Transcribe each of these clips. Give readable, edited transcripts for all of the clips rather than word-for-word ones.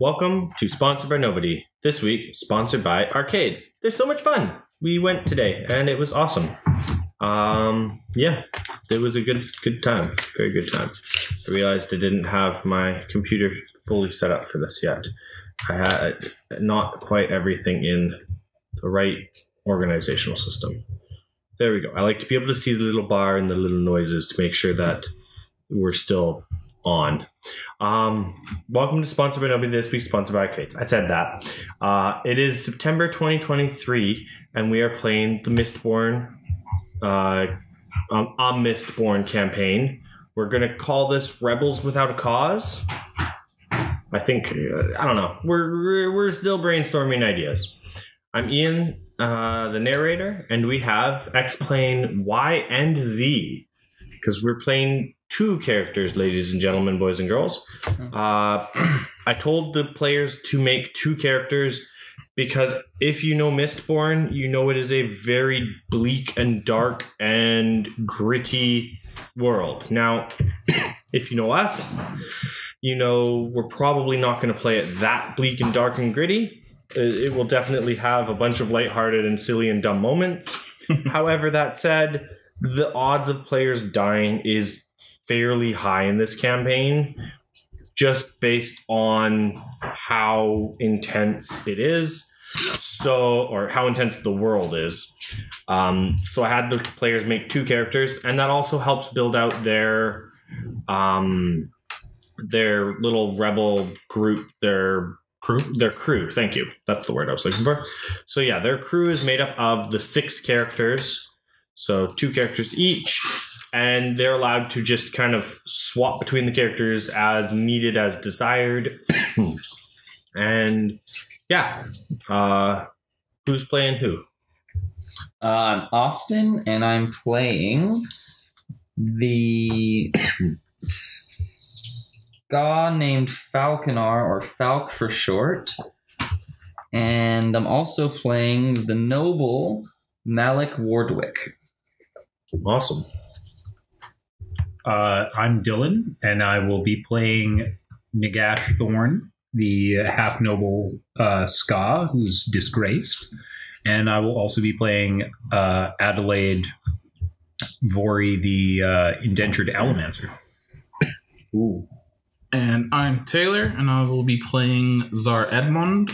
Welcome to Sponsored by Nobody. This week, sponsored by Arcades. They're so much fun. We went today, and it was awesome. Yeah, it was a good time. Very good time. I realized I didn't have my computer fully set up for this yet. I had not quite everything in the right organizational system. There we go. I like to be able to see the little bar and the little noises to make sure that we're still on. Welcome to Sponsored by Nobody. This week, sponsored by Arcades. I said that. It is September 2023, and we are playing the Mistborn, a Mistborn campaign. We're going to call this Rebels Without a Cause. I think, I don't know. We're still brainstorming ideas. I'm Ian, the narrator, and we have X-Plane Y and Z, because we're playing two characters, ladies and gentlemen, boys and girls. I told the players to make two characters because if you know Mistborn, you know it is a very bleak and dark and gritty world. Now, if you know us, you know we're probably not going to play it that bleak and dark and gritty. It will definitely have a bunch of lighthearted and silly and dumb moments. However, that said, the odds of players dying is fairly high in this campaign, just based on how intense it is, or how intense the world is. So I had the players make two characters, and that also helps build out their little rebel group, their crew. Thank you. That's the word I was looking for. So yeah, their crew is made up of the 6 characters, so 2 characters each. And they're allowed to just kind of swap between the characters as needed, as desired. And yeah, who's playing who? I'm Austin, and I'm playing the ska named Falconar, or Falk for short. And I'm also playing the noble Malek Wardwick. Awesome. I'm Dylan, and I will be playing Nagash Thorn, the half-noble Ska, who's disgraced. And I will also be playing Adelaide Vori, the indentured Allomancer. Ooh. And I'm Taylor, and I will be playing Tsar Edmund,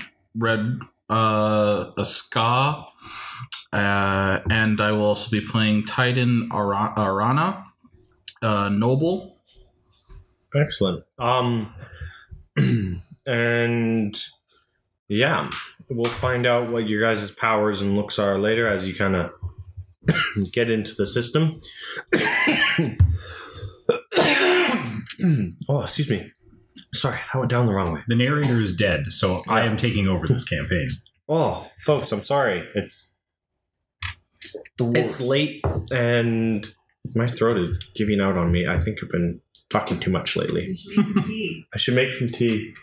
a Ska. And I will also be playing Titan Arana, noble. Excellent. And yeah, we'll find out what your guys' powers and looks are later as you kind of get into the system. Oh, excuse me. Sorry, I went down the wrong way. The narrator is dead, so I am taking over this campaign. Oh, folks, I'm sorry. It's late and my throat is giving out on me. I think I've been talking too much lately. I should make some tea.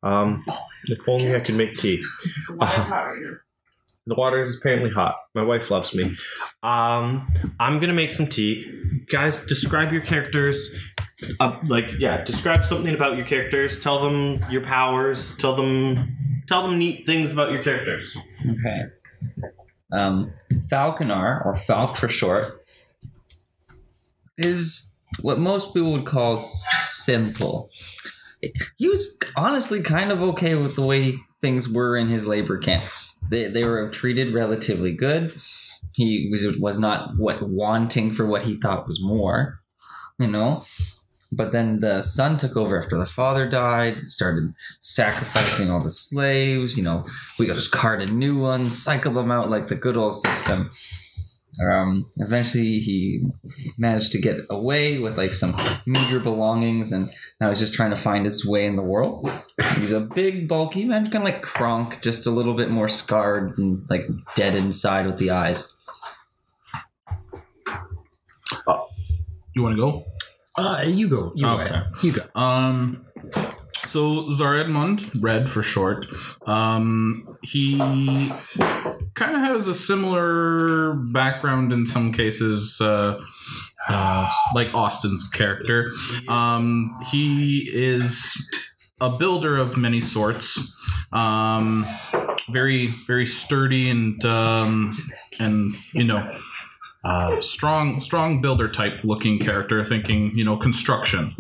If only I could make tea. The water is apparently hot. My wife loves me. I'm going to make some tea. Guys, describe your characters. Describe something about your characters. Tell them your powers. Tell them neat things about your characters. Okay. Falconar, or Falk for short, is what most people would call simple. He was honestly kind of okay with the way things were in his labor camp. They were treated relatively good. He was not wanting for what he thought was more, you know. But then the son took over after the father died, started sacrificing all the slaves. You know, we got just cart a new one, cycle them out like the good old system. Eventually he managed to get away with like some meager belongings, and now he's just trying to find his way in the world. He's a big, bulky man, kind of like Kronk, just a little bit more scarred and like dead inside with the eyes. You want to go? You go. You okay. go ahead. You go. So Tsar Edmund, Red for short, he kind of has a similar background in some cases, like Austin's character. He is a builder of many sorts. Very, very sturdy and strong builder type looking character, thinking, construction.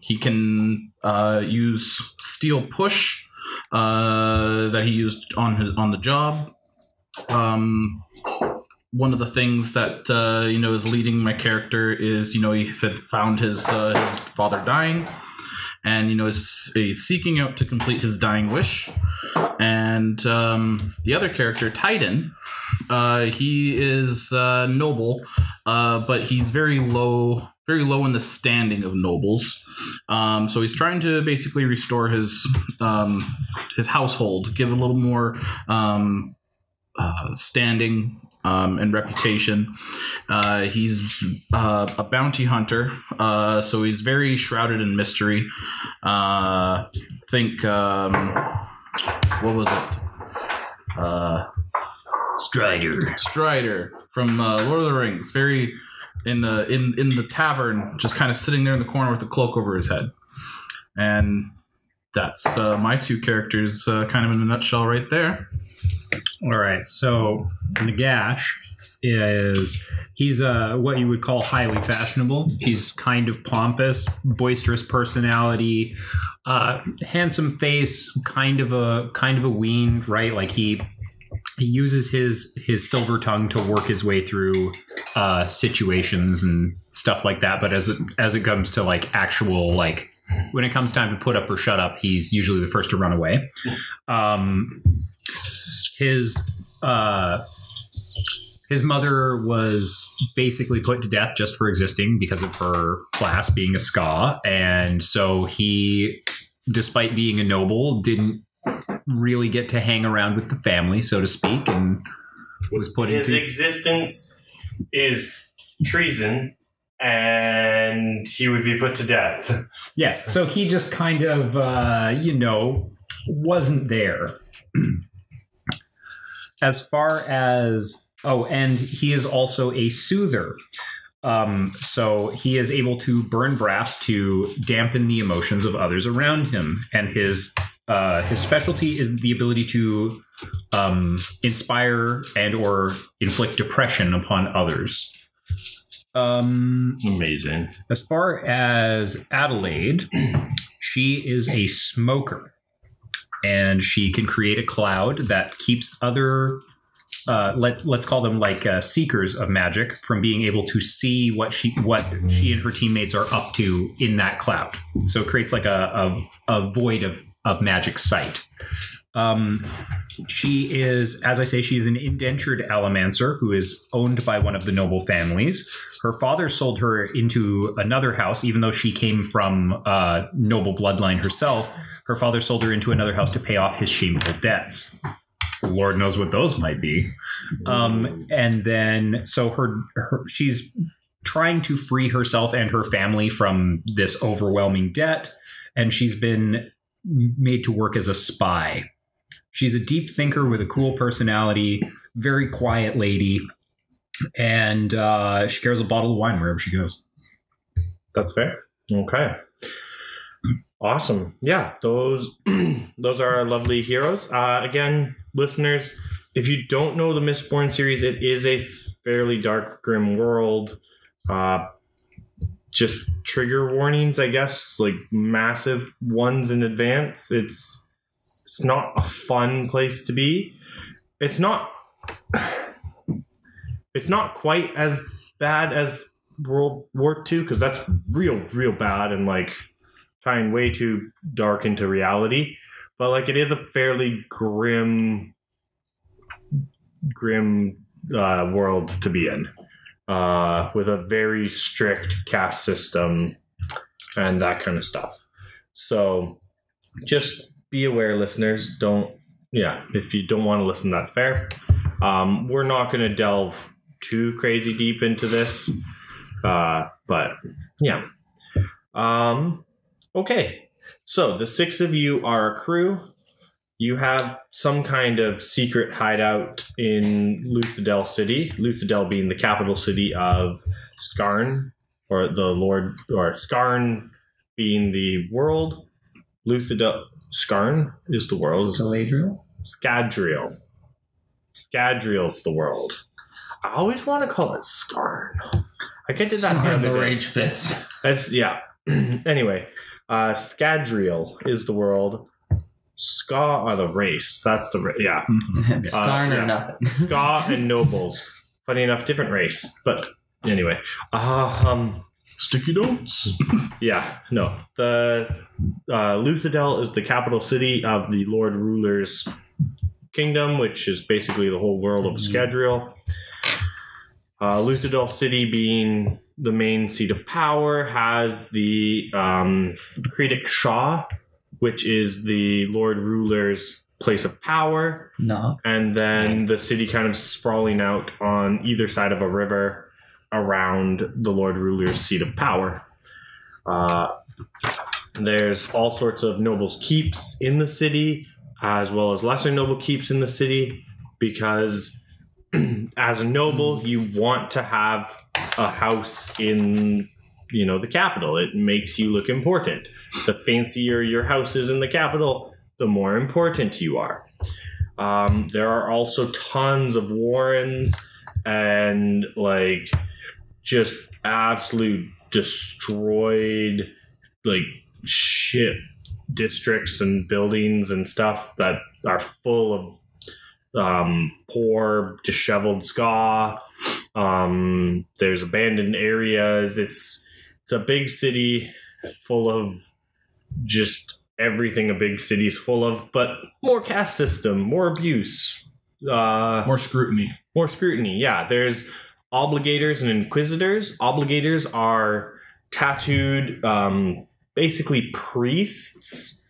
He can use steel push that he used on the job. One of the things that is leading my character is he had found his father dying, and is seeking out to complete his dying wish. And the other character, Titan, he is noble, but he's very low in the standing of nobles. So he's trying to basically restore his household, give a little more standing and reputation. He's a bounty hunter, so he's very shrouded in mystery. Think, what was it? Strider from Lord of the Rings. Very in the tavern, just kind of sitting there in the corner with the cloak over his head. And that's my two characters, kind of in a nutshell, right there. All right, so Nagash he's what you would call highly fashionable. He's kind of pompous, boisterous personality, handsome face, kind of a ween, right? Like he uses his silver tongue to work his way through situations and stuff like that. But as it comes to like actual like when it comes time to put up or shut up, he's usually the first to run away. His mother was basically put to death just for existing because of her class being a ska. And so he, despite being a noble, didn't really get to hang around with the family, so to speak, and was put His existence is treason, and he would be put to death. Yeah, so he just kind of, wasn't there. As far as... Oh, and he is also a soother. So he is able to burn brass to dampen the emotions of others around him. And his specialty is the ability to inspire and or inflict depression upon others. Amazing. As far as Adelaide, she is a smoker. And she can create a cloud that keeps other... let's call them like seekers of magic from being able to see what she and her teammates are up to in that cloud. So it creates like a void of magic sight. She is, as I say, she is an indentured allomancer who is owned by one of the noble families. Her father sold her into another house, even though she came from noble bloodline herself. Her father sold her into another house to pay off his shameful debts. Lord knows what those might be. And then, so she's trying to free herself and her family from this overwhelming debt, and she's been made to work as a spy. She's a deep thinker with a cool personality, very quiet lady, and she carries a bottle of wine wherever she goes. That's fair. Okay. Awesome. Yeah, those are our lovely heroes. Again, listeners, if you don't know the Mistborn series, it is a fairly dark, grim world. Just trigger warnings, I guess, like massive ones in advance. It's not a fun place to be. It's not quite as bad as World War II, because that's real bad and like tying way too dark into reality. But like it is a fairly grim world to be in, with a very strict caste system and that kind of stuff. So just be aware, listeners. If you don't want to listen, that's fair. We're not going to delve too crazy deep into this, but yeah. Okay, so the 6 of you are a crew. You have some kind of secret hideout in Luthadel City. Luthadel being the capital city of Skarn, or Skarn being the world. Luthadel Skarn is the world. Galadriel? Scadrial. Scadrial's the world. I always want to call it Skarn. I did that the Skarn other the day. rage bits. That's, yeah. Anyway, Scadrial is the world. Ska are the race. That's the yeah. Skarn or yeah. nothing. Ska and nobles. Funny enough, different race. But anyway, Sticky notes. yeah, no. The Luthadel is the capital city of the Lord Ruler's kingdom, which is basically the whole world of Scadrial. Luthadel City, being the main seat of power, has the Creedic Shaw, which is the Lord Ruler's place of power. No. And then the city kind of sprawling out on either side of a river around the Lord Ruler's seat of power. There's all sorts of nobles' keeps in the city, as well as lesser noble keeps in the city, because as a noble, you want to have a house in, the capital. It makes you look important. The fancier your house is in the capital, the more important you are. There are also tons of warrens and just absolute destroyed shit districts and buildings and stuff that are full of poor, disheveled ska. There's abandoned areas. It's a big city full of just everything a big city is full of, but more caste system, more abuse, More scrutiny. more scrutiny. Yeah, there's obligators and inquisitors. Obligators are tattooed, basically priests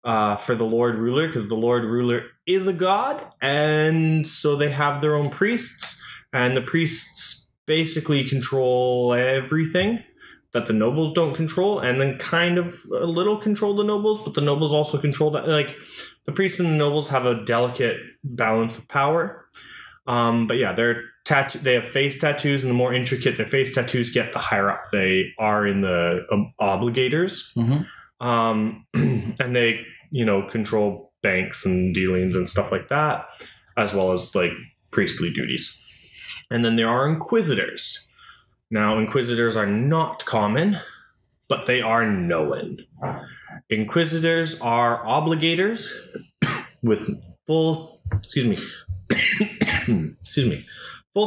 for the Lord Ruler, because the Lord Ruler is a god, and so they have their own priests, and the priests basically control everything that the nobles don't control, and then kind of a little control the nobles, but the nobles also control that. The priests and the nobles have a delicate balance of power. But yeah, they have face tattoos, and the more intricate their face tattoos get, the higher up they are in the obligators. Mm-hmm. And they, control banks and dealings and stuff like that, as well as priestly duties. And then there are inquisitors. Now, inquisitors are not common, but they are known. Inquisitors are obligators with full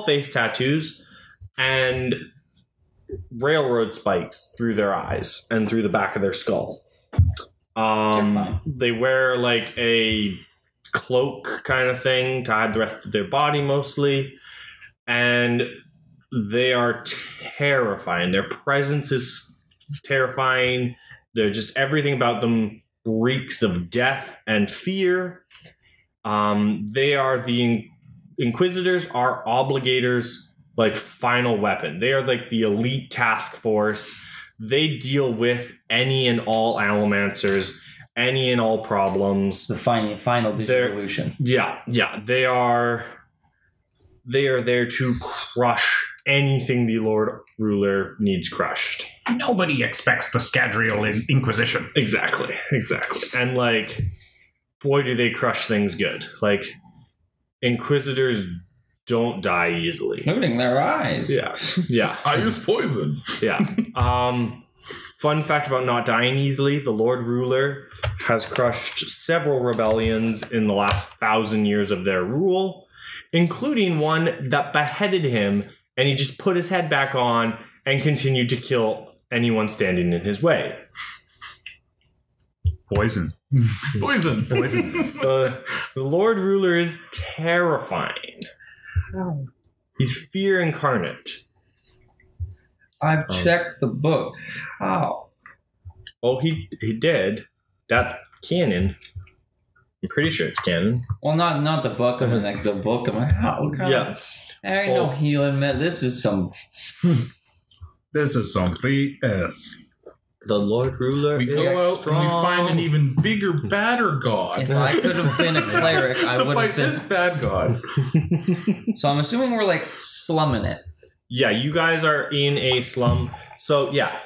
face tattoos and railroad spikes through their eyes and through the back of their skull. They wear a cloak kind of thing to hide the rest of their body mostly, and they are terrifying. Their presence is terrifying. They're just, everything about them reeks of death and fear. They are the Inquisitors are obligators, final weapon. They are the elite task force. They deal with any and all allomancers, any and all problems. The final dissolution. Yeah. They are there to crush anything the Lord Ruler needs crushed. Nobody expects the Scadrial Inquisition. Exactly. And boy, do they crush things good. Inquisitors don't die easily. Including their eyes. Yeah. I use poison. Yeah. Fun fact about not dying easily: the Lord Ruler has crushed several rebellions in the last 1,000 years of their rule, including one that beheaded him, and he just put his head back on and continued to kill anyone standing in his way. Poison. The Lord Ruler is terrifying. He's fear incarnate. I've checked the book. How? Oh, he did. That's canon. I'm pretty sure it's canon. Well, not the book. I mean, the book. I'm how? Yeah. There ain't no healing, man. This is some BS. The Lord Ruler We is go out strong. and we find an even bigger, badder god. If I could have been a cleric, I to would fight have been. this bad god. So I'm assuming we're slumming it. Yeah, you guys are in a slum. So yeah,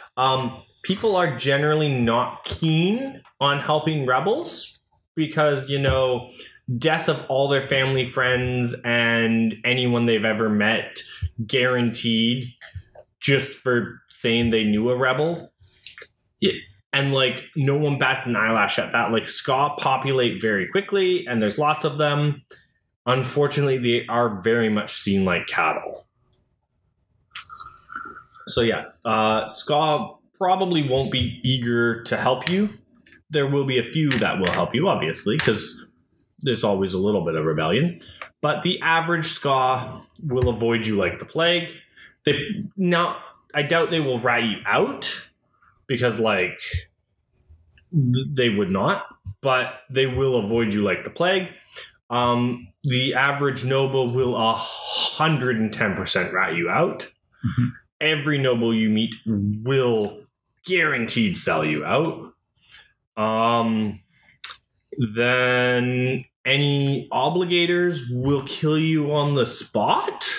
people are generally not keen on helping rebels because, death of all their family, friends, and anyone they've ever met guaranteed just for saying they knew a rebel. And no one bats an eyelash at that. Ska populate very quickly, and there's lots of them. Unfortunately, they are very much seen like cattle. So Ska probably won't be eager to help you. There will be a few that will help you, obviously, because there's always a little bit of rebellion. But the average Ska will avoid you like the plague. I doubt they will rat you out, because they would not, but they will avoid you like the plague. The average noble will 110% rat you out. Mm-hmm. Every noble you meet will guaranteed sell you out. Then any obligators will kill you on the spot.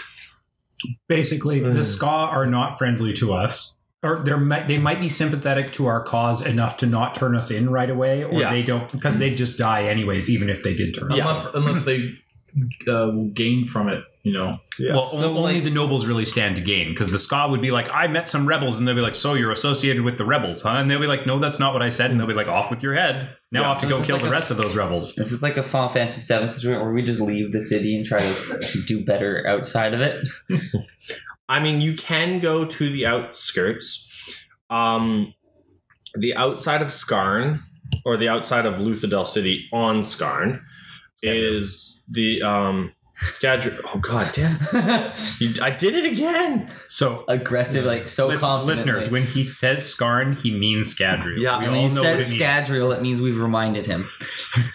Basically, the Ska are not friendly to us. Or they might be sympathetic to our cause enough to not turn us in right away, or they don't, because they just die anyways, even if they did turn us in. Unless they gain from it, Yeah. Well, only the nobles really stand to gain, because the Ska would be like, I met some rebels, and they'll be like, so you're associated with the rebels, huh? And they'll be like, no, that's not what I said, and they'll be like, off with your head. Now I have to go kill the rest of those rebels. This is like a Final Fantasy VII situation where we just leave the city and try to do better outside of it. I mean, you can go to the outskirts. The outside of Skarn, or the outside of Luthadel City on Skarn, is the Scadrial. Oh god damn! I did it again. So aggressive, confident. Listeners, when he says Skarn, he means Scadrial. Yeah, when he says Scadrial, it means we've reminded him.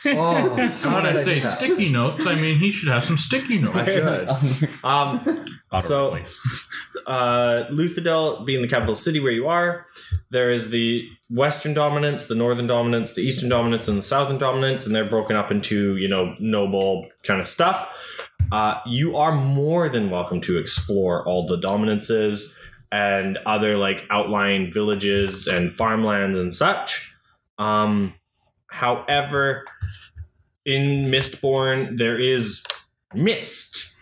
Oh, how did I say sticky notes? I mean, he should have some sticky notes. I should. Luthadel being the capital city where you are, there is the Western Dominance, the Northern Dominance, the Eastern Dominance, and the Southern Dominance, and they're broken up into, noble kind of stuff. You are more than welcome to explore all the dominances and other outlying villages and farmlands and such. However, in Mistborn, there is mist.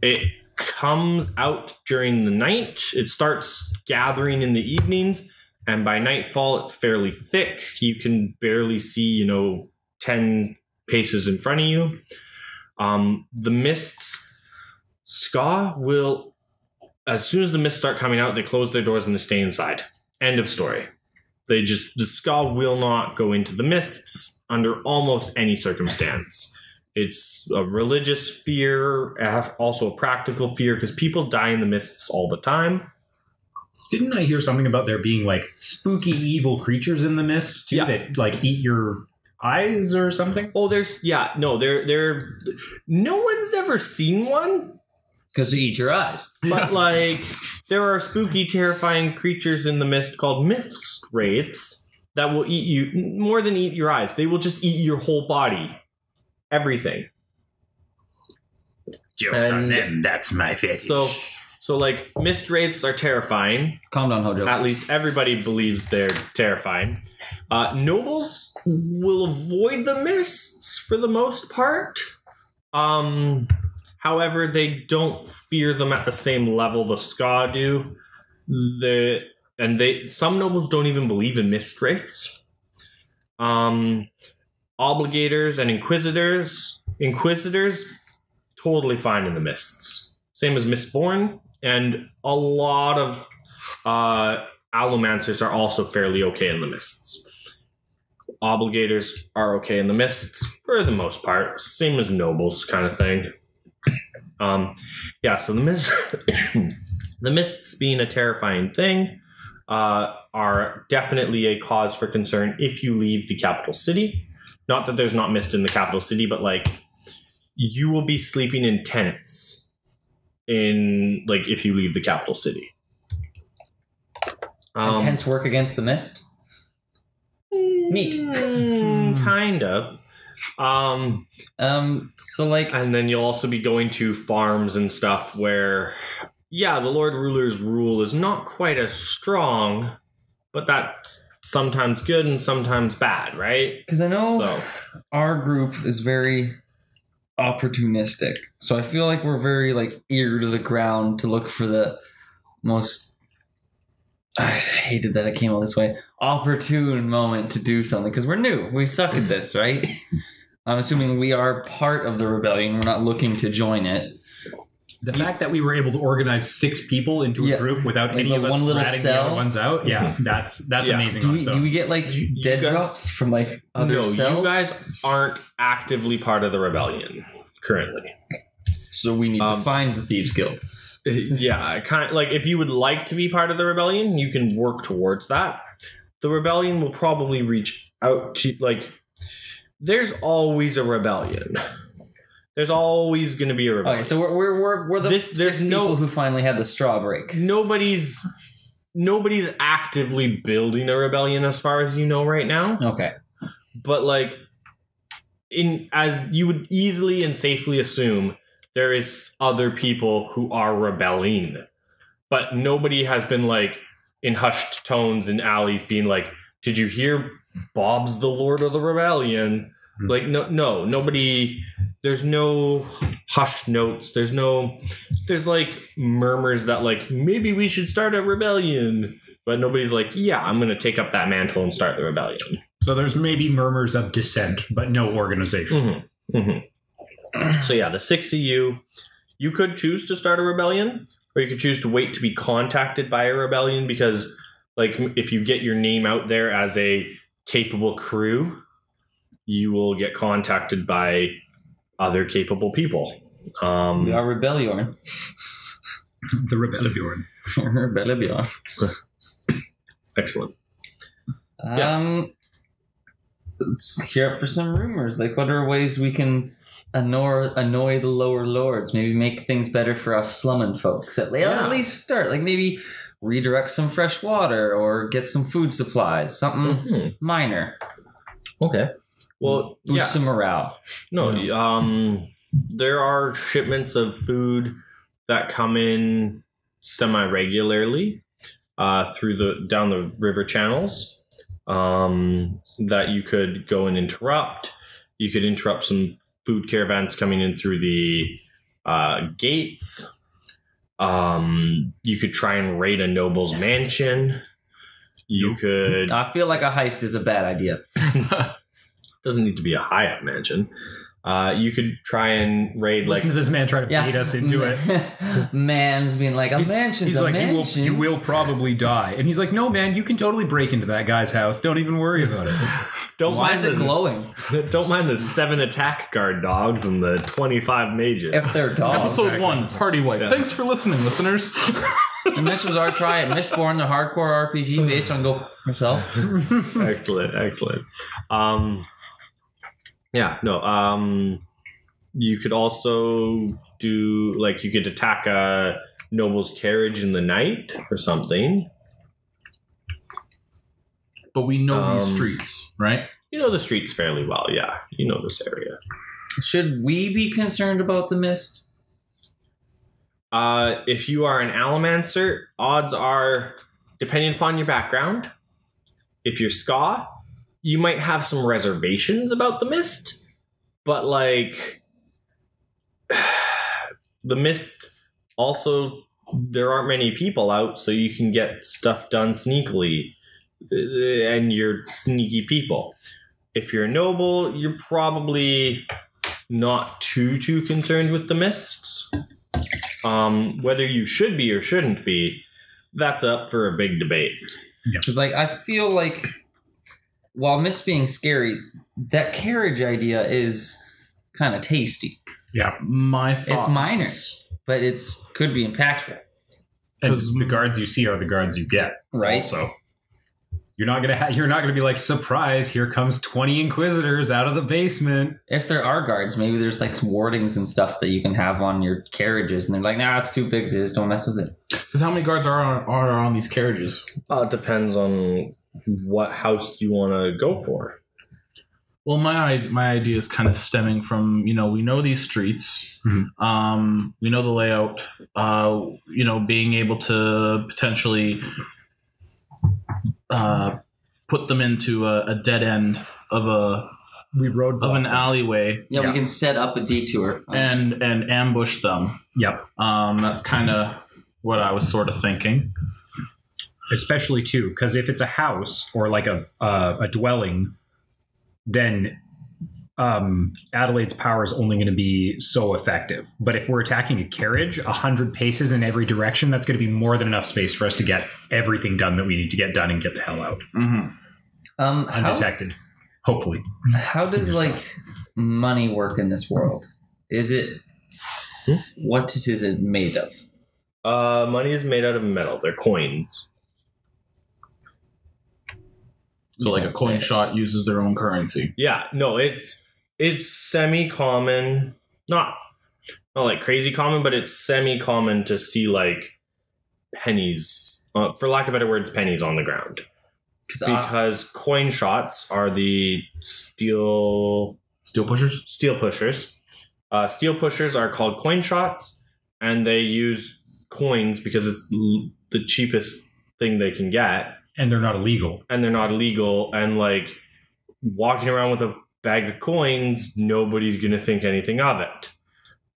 It comes out during the night. It starts gathering in the evenings, and by nightfall, it's fairly thick. You can barely see, 10 paces in front of you. The mists, Ska will, as soon as the mists start coming out, they close their doors and they stay inside. End of story. The Ska will not go into the mists under almost any circumstance. It's a religious fear, also a practical fear, because people die in the mists all the time. Didn't I hear something about there being spooky evil creatures in the mist too that eat your eyes or something? Oh, no one's ever seen one. Because they eat your eyes. But there are spooky, terrifying creatures in the mist called mist wraiths that will eat you more than eat your eyes. They will just eat your whole body. Everything. Jokes on them, that's my fetish. So mist wraiths are terrifying. Calm down, Hojo. At least everybody believes they're terrifying. Nobles will avoid the mists for the most part. However, they don't fear them at the same level the Ska do. Some nobles don't even believe in mist wraiths. Obligators and inquisitors, totally fine in the mists. Same as Mistborn, and a lot of allomancers are also fairly okay in the mists. Obligators are okay in the mists for the most part, same as nobles kind of thing. So the mists, the mists being a terrifying thing, are definitely a cause for concern if you leave the capital city. Not that there's not mist in the capital city, but you will be sleeping in tents if you leave the capital city. And tents work against the mist? Neat. Kind of. And then you'll also be going to farms and stuff where, the Lord Ruler's rule is not quite as strong, but that's sometimes good and sometimes bad, right? Because I know So our group is very opportunistic. So I feel like we're very like ear to the ground to look for the most, I hated that it came out this way, opportune moment to do something because we're new. We suck at this, right? I'm assuming we are part of the rebellion. We're not looking to join it. The fact that we were able to organize 6 people into a Yeah. group without Like any of us one little ratting the cell. other ones out, that's Yeah. amazing. Do on we, its do own. we get like dead guys- drops from like other no, cells? you guys aren't actively part of the rebellion currently. So we need to find the Thieves Guild. Yeah, kind of, like if you would like to be part of the rebellion, you can work towards that. The rebellion will probably reach out to like. There's always a rebellion. There's always going to be a rebellion. Okay, so we're the There's 6 no- people who finally had the straw break. Nobody's actively building a rebellion as far as you know right now. Okay. But like as you would easily and safely assume, there is other people who are rebelling. But nobody has been like in hushed tones in alleys being like, "Did you hear Bob's the Lord of the Rebellion?" Like nobody. There's no hushed notes. There's like murmurs that like maybe we should start a rebellion, but nobody's like, yeah, I'm going to take up that mantle and start the rebellion. So there's maybe murmurs of dissent, but no organization. So yeah, the 6 of you could choose to start a rebellion, or you could choose to wait to be contacted by a rebellion because like if you get your name out there as a capable crew, you will get contacted by other capable people. We are Rebellion. The Rebellion. Rebellion. Excellent. Let's hear up for some rumors. Like, what are ways we can annoy the lower lords? Maybe make things better for us slumming folks. At least start. Like, maybe redirect some fresh water or get some food supplies. Something minor. Okay. Well, Boost some morale. No, there are shipments of food that come in semi-regularly through down the river channels that you could go and interrupt. You could interrupt some food caravans coming in through the gates. You could try and raid a noble's mansion. You could. I feel like a heist is a bad idea. Doesn't need to be a high-up mansion. You could try and raid Listen to this man try to bait us into it. Man's being like, mansion's He's a like, mansion. you will probably die. And he's like, no, man, you can totally break into that guy's house. Don't even worry about it. Why is it glowing? Don't mind the 7 attack guard dogs and the 25 mages. If they're dogs. Episode 1, Party Wipe. Yeah. Thanks for listening, listeners. And this was our try at Mistborn, the hardcore RPG based on Go Yourself. Excellent. You could also do, like, you could attack a noble's carriage in the night or something. But we know these streets, right? You know the streets fairly well, yeah. You know this area. Should we be concerned about the mist? If you are an Allomancer, odds are, depending upon your background, if you're Ska, you might have some reservations about the mist, but like the mist also, there aren't many people out, so you can get stuff done sneakily, and you're sneaky people. If you're a noble, you're probably not too concerned with the mists. Whether you should be or shouldn't be, that's up for a big debate. Because, like, I feel like while mist being scary, that carriage idea is kind of tasty. Yeah. My thoughts. It's minor, but could be impactful. And the guards you see are the guards you get. Right. Also. You're not gonna be like, surprise, here comes 20 Inquisitors out of the basement. If there are guards, maybe there's like some wardings and stuff that you can have on your carriages, and they're like, nah, it's too big, just don't mess with it. Because how many guards are on these carriages? It depends on what house you want to go for. Well, my idea is kind of stemming from, we know these streets. Mm-hmm. We know the layout. Being able to potentially put them into a dead end of an alleyway. Yeah, we can set up a detour and ambush them. Yep. That's kind of what I was sort of thinking. Especially too, because if it's a house or like a dwelling, then Adelaide's power is only going to be so effective. But if we're attacking a carriage, 100 paces in every direction, that's going to be more than enough space for us to get everything done that we need to get done and get the hell out. Undetected. Hopefully. How does money work in this world? Is it what is it made of? Money is made out of metal. They're coins. So like a coin shot uses their own currency. Yeah, no, it's semi-common, not like crazy common, but it's semi-common to see like pennies, for lack of better words, pennies on the ground. Because coin shots are the steel pushers. Steel pushers are called coin shots, and they use coins because it's the cheapest thing they can get. And they're not illegal. And like walking around with a bag of coins, nobody's going to think anything of it.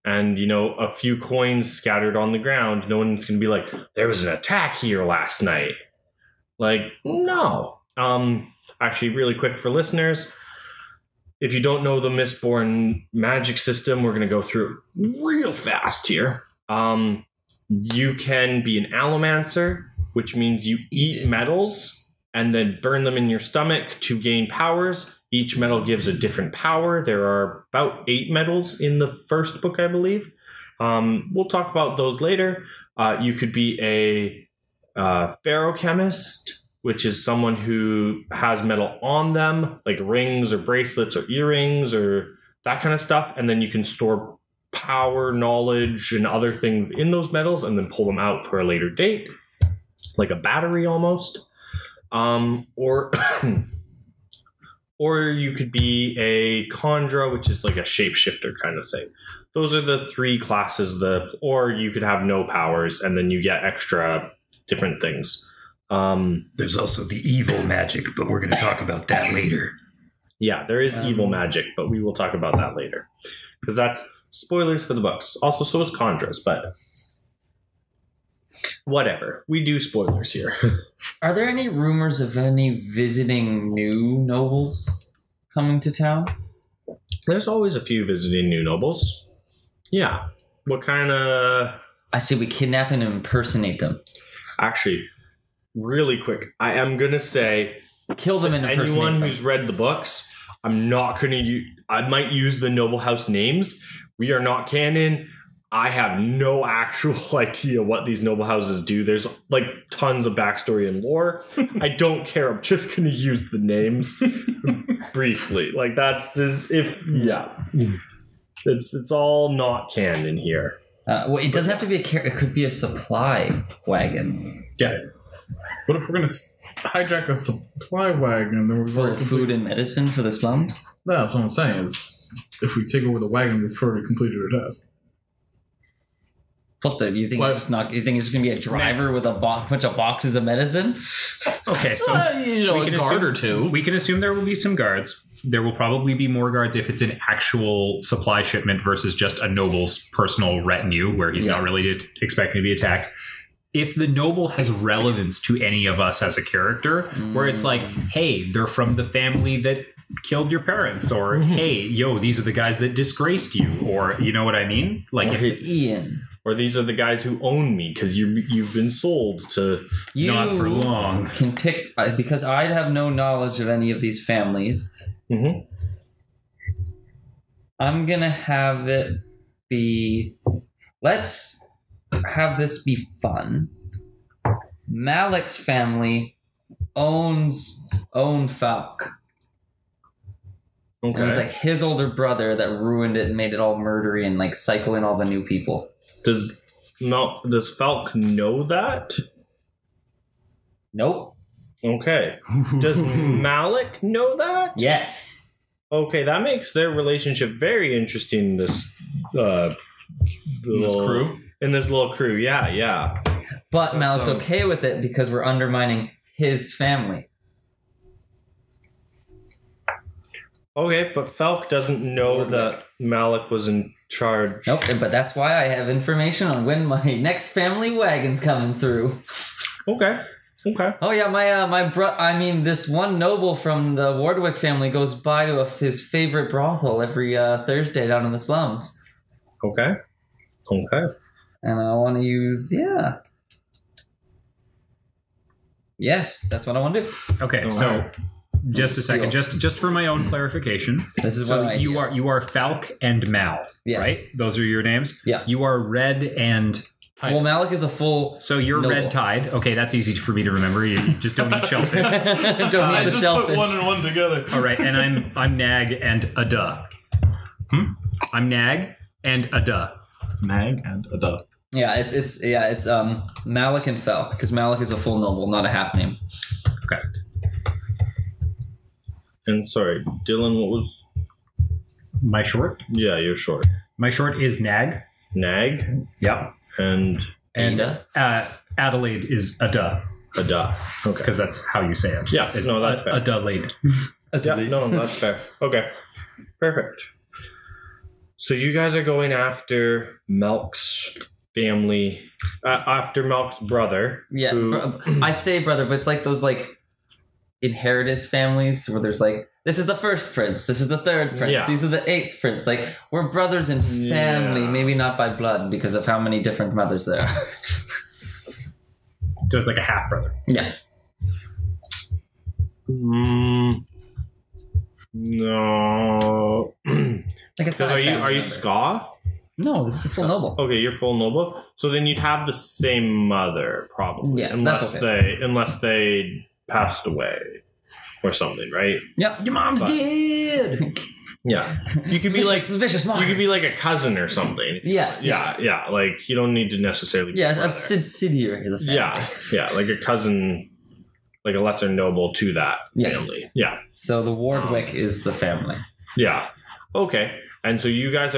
And, a few coins scattered on the ground, no one's going to be like, there was an attack here last night. Like, no. Actually, really quick for listeners, if you don't know the Mistborn magic system, we're going to go through it real fast here. You can be an allomancer, which means you eat metals and then burn them in your stomach to gain powers. Each metal gives a different power. There are about 8 metals in the first book, I believe. We'll talk about those later. You could be a ferrochemist, which is someone who has metal on them, like rings or bracelets or earrings or that kind of stuff. And then you can store power, knowledge, and other things in those metals and then pull them out for a later date. Like a battery almost. Or you could be a Khandra, which is like a shapeshifter kind of thing. Those are the 3 classes. Or you could have no powers and then you get extra different things. There's also the evil magic, but we're going to talk about that later. Yeah, there is evil magic, but we will talk about that later. Because that's spoilers for the books. Also, so is Khandras, but whatever. We do spoilers here. Are there any rumors of any visiting new nobles coming to town? There's always a few visiting new nobles. Yeah. What kind of... I say we kidnap and impersonate them. Actually, really quick, I am going to say... Kill them and impersonate them. Anyone who's read the books, I'm not going to use... I might use the noble house names. We are not canon. I have no actual idea what these noble houses do. There's like tons of backstory and lore. I don't care. I'm just going to use the names briefly. Like that's if yeah, it's all not canon here. Well, it doesn't have to be a it could be a supply wagon. Yeah. What if we're going to hijack a supply wagon for food and medicine for the slums? No, that's what I'm saying. Is if we take over the wagon before we completed our task. Plus, do you think it's just not? You think it's going to be a driver with a bunch of boxes of medicine? Okay, so a guard or two. We can assume there will be some guards. There will probably be more guards if it's an actual supply shipment versus just a noble's personal retinue where he's not really expecting to be attacked. If the noble has relevance to any of us as a character, where it's like, hey, they're from the family that killed your parents, or hey, yo, these are the guys that disgraced you, or you know what I mean? Like or if Ian. Or these are the guys who own me because you've been sold to not for long. Can pick because I'd have no knowledge of any of these families. Mm-hmm. I'm gonna have it be. Let's have this be fun. Malek's family owned Falk. Okay. It was like his older brother that ruined it and made it all murdery and like cycle in all the new people. Does Falk know that? Nope. Okay. Does Malek know that? Yes. Okay, that makes their relationship very interesting. In this crew. In this little crew, yeah. But Malek's okay with it because we're undermining his family. Okay, but Falk doesn't know that Malek was in charge. Nope, but that's why I have information on when my next family wagon's coming through. Okay. Oh yeah, this one noble from the Wardwick family goes by to his favorite brothel every Thursday down in the slums. Okay. And I want to use, Yes, that's what I want to do. Okay, so just a second, just for my own clarification. This is so what you are Falk and Mal, Yes. right? Those are your names. Yeah. You are Red and. Well, Malek is a full. So you're noble. Red Tide. Okay, that's easy for me to remember. You just don't eat shellfish. Don't need the shellfish. Put one and one together. All right, and I'm Nag and Ada. I'm Nag and Ada. Nag and Ada. Yeah, it's Malek and Falk, because Malek is a full noble, not a half name. Okay. And sorry, Dylan, what was... My short? Yeah, you're short. My short is Nag. Nag? Yeah. And Adelaide is Ada. Ada. Okay. Because that's how you say it. Yeah, It's no, that's fair. Adelaide. Yeah, no, that's fair. Okay. Perfect. So you guys are going after Melk's family, after Melk's brother. Yeah, who- I say brother, but it's like those inheritance families where there's this is the first prince, this is the third prince, Yeah. these are the eighth prince. We're brothers in family, Yeah. maybe not by blood because of how many different mothers there are. So it's like a half brother. Yeah. No. Like Are you Ska? No, this is a full noble. Okay, you're full noble. So then you'd have the same mother, probably. Yeah, unless that's okay. unless they passed away or something, right? Yep, your mom's dead. Yeah. You could be vicious mom. you could be like a cousin or something. Yeah. Like you don't need to necessarily be Yeah, a a brother. subsidiary of the family. Yeah, like a cousin, like a lesser noble to that Yeah. family. Yeah. So the Wardwick is the family. Yeah. Okay. And so you guys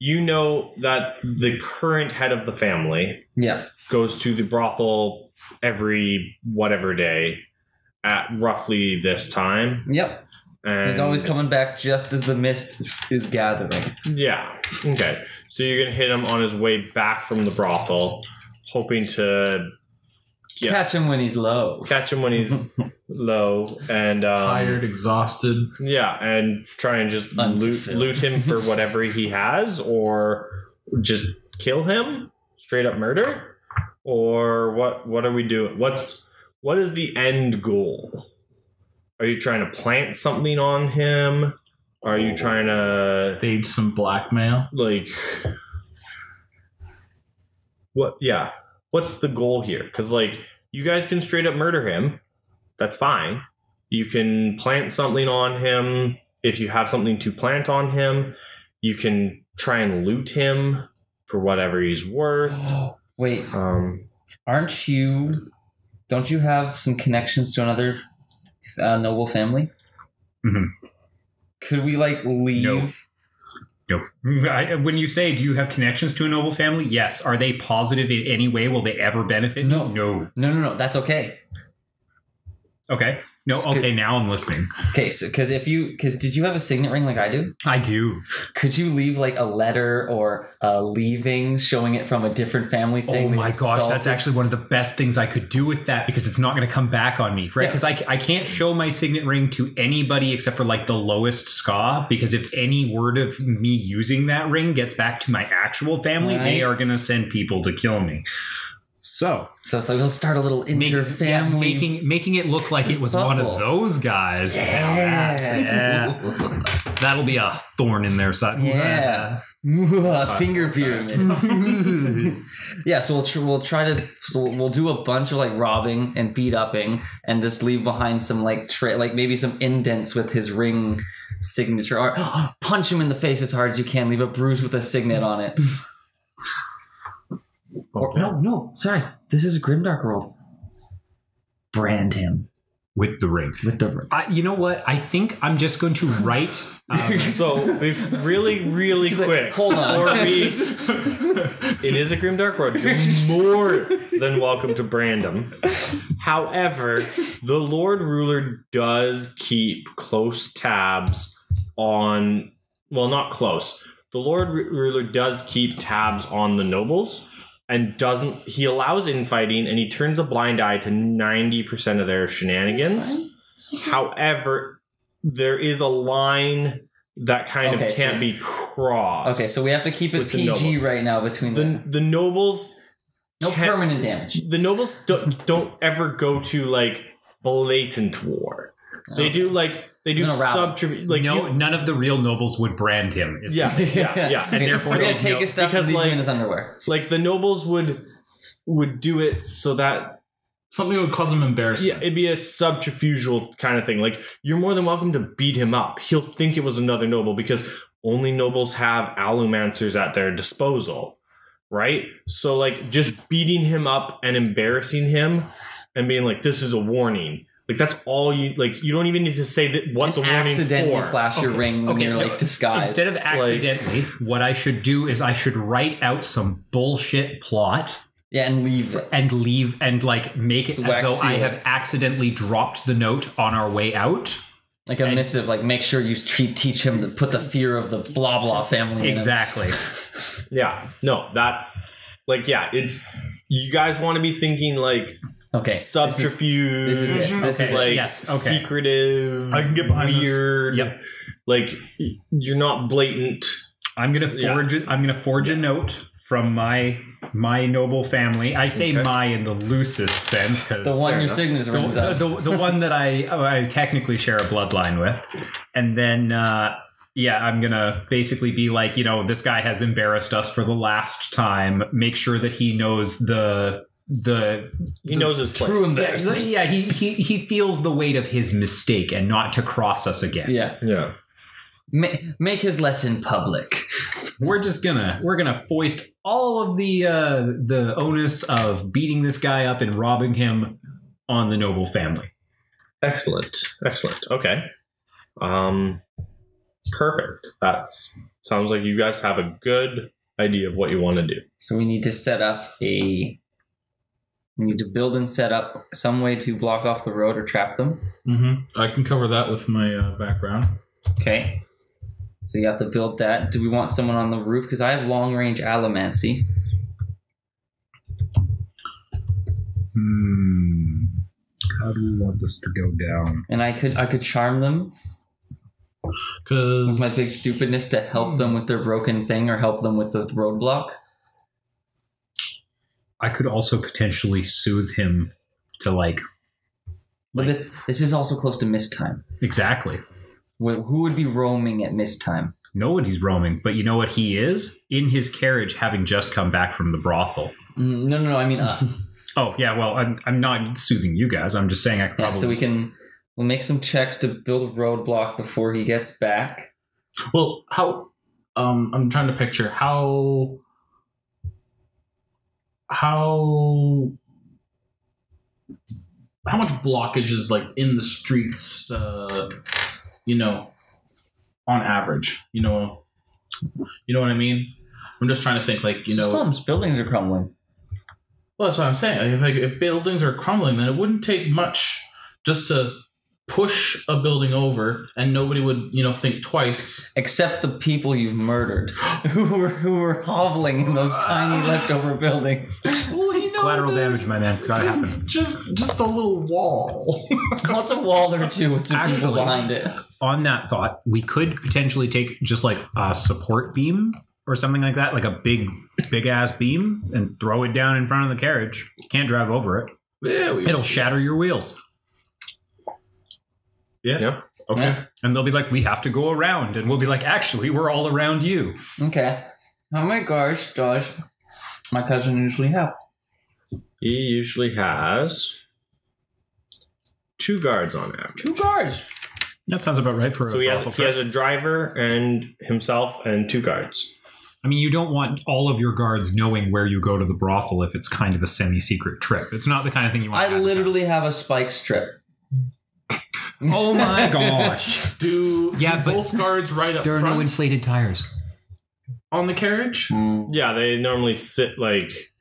know that the current head of the family Yeah. goes to the brothel every whatever day at roughly this time. Yep. And He's always coming back just as the mist is gathering. Yeah. Okay. So you're going to hit him on his way back from the brothel, hoping to Catch him when he's low. catch him when he's low and Tired, exhausted. Yeah, and try and just Unfulfilled. loot him for whatever he has, or just kill him, straight up murder, or what are we doing? What is the end goal? Are you trying to plant something on him? Are you trying to Stage some blackmail. what? Yeah, what's the goal here? Because you guys can straight up murder him. That's fine. You can plant something on him if you have something to plant on him. You can try and loot him for whatever he's worth. Wait, Um, don't you have some connections to another noble family? Mhm. Could we leave? No. When you say, do you have connections to a noble family? Yes. Are they positive in any way? Will they ever benefit? No. No. That's okay. Okay. No. It's Okay. good. Now I'm listening. Okay, so because did you have a signet ring like I do? I do. Could you leave a letter or leavings showing it from a different family saying? Oh my they gosh, sold that's it? actually one of the best things I could do with that because it's not going to come back on me, right? Yeah. Because I can't show my signet ring to anybody except for the lowest ska, because if any word of me using that ring gets back to my actual family, they Right. are going to send people to kill me. So So it's we'll start a little inter-family. making it look like it was one of Bubble. those guys. That'll be a thorn in their side. Yeah, finger pyramid. Yeah, so we'll try to we'll do a bunch of robbing and beat upping, and just leave behind some maybe some indents with his ring signature, or punch him in the face as hard as you can. Leave a bruise with a signet on it. Or, no, sorry. This is a grimdark world. Brand him. With the ring. With the ring. You know what? I think I'm just going to write. So, really quick. Hold on. It is a grimdark road. You're more than welcome to Brandom. However, the Lord Ruler does keep close tabs on. Well, not close. The Lord Ruler does keep tabs on the nobles. And he allows infighting, and he turns a blind eye to 90% of their shenanigans. However, there is a line that kind of can't be crossed. Okay, so we have to keep it PG right now between the nobles. No permanent damage. The nobles don't ever go to like blatant war. So they do subterfuge. Like none of the real nobles would brand him. Yeah. And therefore, we're gonna take his stuff and leave him in his underwear. Like the nobles would do it so that something would cause him embarrassment. Yeah, it'd be a subterfugal kind of thing. Like you're more than welcome to beat him up. He'll think it was another noble because only nobles have allomancers at their disposal, right? So like just beating him up and embarrassing him and being like, "This is a warning." Like that's all you like. You don't even need to say that what the warning's for. Accidentally flash your ring when you're like disguised. Instead of accidentally, what I should do is I should write out some bullshit plot. Yeah, and leave and like make it as though I have accidentally dropped the note on our way out. Like a missive, like make sure you teach him to put the fear of the blah blah family exactly. in him. Yeah, no, that's like it's you guys want to be thinking like. Okay. Subterfuge. This is it. This is like secretive. I can get behind weird. Yep. Like you're not blatant. I'm gonna forge it. I'm gonna forge a note from my noble family. I say my in the loosest sense because the one your signature rings up. The one that I technically share a bloodline with, and then I'm gonna basically be like, this guy has embarrassed us for the last time. Make sure that he knows he knows his place. True embarrassment. Yeah, he feels the weight of his mistake and not to cross us again. Yeah. Make his lesson public. We're gonna foist all of the onus of beating this guy up and robbing him on the noble family. Excellent. Okay. Perfect. That sounds like you guys have a good idea of what you want to do. So we need to set up We need to build and set up some way to block off the road or trap them. Mm-hmm. I can cover that with my background. Okay. So you have to build that. Do we want someone on the roof? Because I have long range allomancy. How do we want this to go down? And I could charm them with my big stupidness to help them with their broken thing or help them with the roadblock. I could also potentially soothe him to But this is also close to mist time. Exactly. Who would be roaming at mist time? Nobody's roaming, but you know what he is? In his carriage, having just come back from the brothel. No, I mean us. Oh, yeah, well, I'm not soothing you guys. I'm just saying I could probably... Yeah, so we'll make some checks to build a roadblock before he gets back. Well, how... I'm trying to picture how much blockage is in the streets, on average, you know what I mean? I'm just trying to think slums, buildings are crumbling. Well, that's what I'm saying. If buildings are crumbling, then it wouldn't take much just to push a building over, and nobody would, think twice. Except the people you've murdered, who were hoveling in those tiny leftover buildings. Well, collateral damage, my man. Gotta happen. Just a little wall. What's a wall or two with some people behind it? On that thought, we could potentially take just a support beam or something like that, like a big ass beam, and throw it down in front of the carriage. You can't drive over it. Yeah, it'll shatter your wheels. Yeah. Okay. Yeah. And they'll be like, we have to go around. And we'll be like, actually, we're all around you. Okay. How many guards does my cousin usually have? He usually has 2 guards on average. 2 guards. That sounds about right for so he has a driver and himself and 2 guards. I mean, you don't want all of your guards knowing where you go to the brothel if it's kind of a semi-secret trip. It's not the kind of thing you want. I literally have a spike strip. Oh my gosh. Yeah, but both guards right up There are no front inflated tires. on the carriage? Yeah, they normally sit like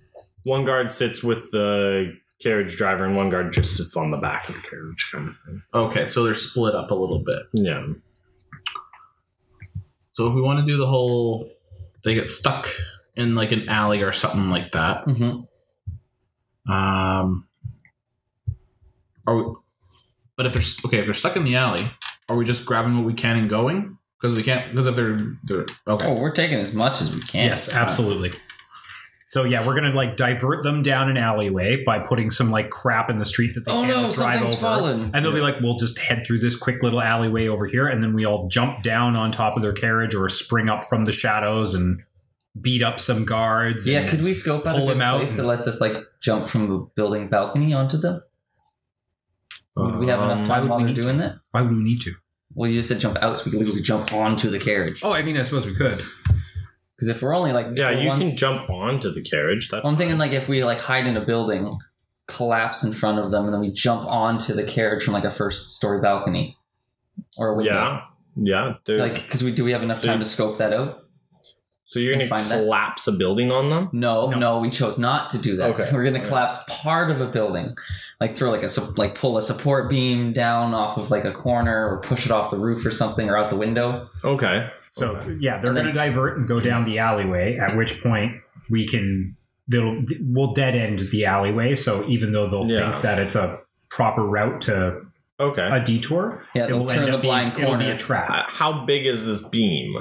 one guard sits with the carriage driver and one guard just sits on the back of the carriage kind of thing. Okay, so they're split up a little bit. Yeah. So if we want to do the whole, they get stuck in like an alley or something like that. Are we, but if they're stuck in the alley, are we just grabbing what we can and going? Because we can't. Because if they're okay. Oh, we're taking as much as we can. Yes, absolutely. So yeah, we're gonna like divert them down an alleyway by putting some like crap in the street that they can't just drive over. Fallen. And they'll be like, we'll just head through this quick little alleyway over here, and then we all jump down on top of their carriage or spring up from the shadows and beat up some guards. Yeah, and could we scope out a pull good them out place that lets us like jump from the building balcony onto them? Would we have enough time while we're doing that? Why would we need to? Well, you just said jump out, so we could literally jump onto the carriage. Oh, I mean, I suppose we could. Because if we're only like can jump onto the carriage. That's I'm thinking like if we like hide in a building, collapse in front of them, and then we jump onto the carriage from like a first story balcony or a window. Yeah. Like, because we have enough time to scope that out. So you're going to find that? collapse a building on them? No, we chose not to do that. Okay. We're going to collapse part of a building, like throw pull a support beam down off of like a corner, or push it off the roof or something, or out the window. Okay. So yeah, they're going to divert and go down the alleyway. At which point we'll dead end the alleyway. So even though they'll think that it's a proper route to a detour, yeah, they'll turn the blind corner. It'll be a trap. How big is this beam?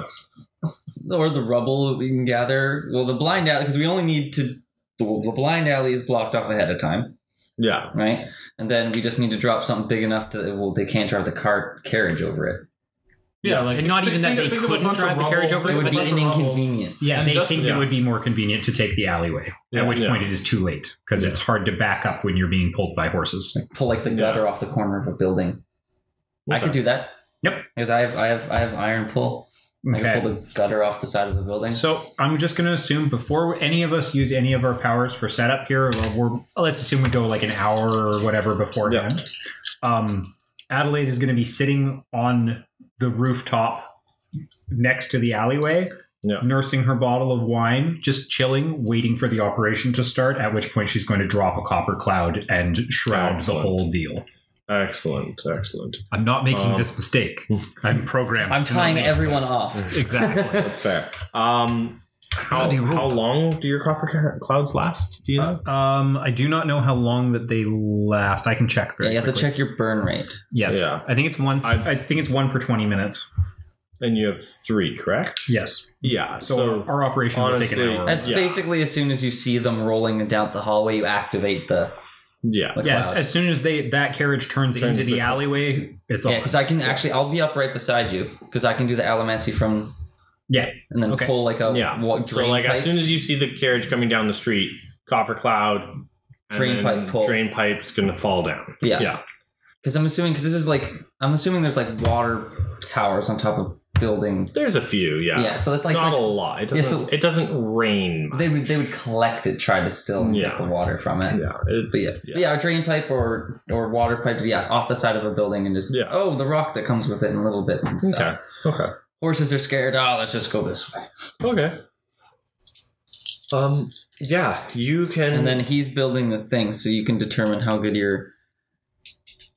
Or the rubble that we can gather. Well, the blind alley, because we only need to. The blind alley is blocked off ahead of time. Yeah. Right? And then we just need to drop something big enough they can't drive the carriage over it. Yeah, like and not even that they couldn't drive the carriage over. It would be an inconvenience. Yeah, they think it would be more convenient to take the alleyway. At which point it is too late because it's hard to back up when you're being pulled by horses. Pull like the gutter off the corner of a building. Okay. I could do that. Yep, because I have iron pull. I can pull the gutter off the side of the building. So I'm just going to assume before any of us use any of our powers for setup here, let's assume we go like an hour or whatever beforehand. Adelaide is going to be sitting on the rooftop next to the alleyway, nursing her bottle of wine, just chilling, waiting for the operation to start, at which point she's going to drop a copper cloud and shroud the whole deal. Excellent. I'm not making this mistake. I'm programmed. I'm tying everyone off. Exactly. That's fair. How long do your copper clouds last? Do you know? I do not know how long that they last. I can check. You have to check your burn rate. Yes. Yeah. I think it's once. I think it's 1 per 20 minutes. And you have 3, correct? Yes. Yeah. So our operation will take an hour. That's basically as soon as you see them rolling down the hallway, you activate the. Yes. As soon as that carriage turns into the alleyway, it's on. Because I can I'll be up right beside you because I can do the allomancy from. Yeah. And then pull like a drain so like pipe. As soon as you see the carriage coming down the street, copper cloud, drain pipe pull. Drain pipe's gonna fall down. Yeah. Because I'm assuming there's like water towers on top of buildings. There's a few, Yeah, so it's like not a lot. It doesn't rain much. They would collect it, try to still get the water from it. A drain pipe or water pipe, off the side of a building and just the rock that comes with it in little bits and stuff. Okay. Horses are scared. Oh, let's just go this way. Okay. You can. And then he's building the thing, so you can determine how good your.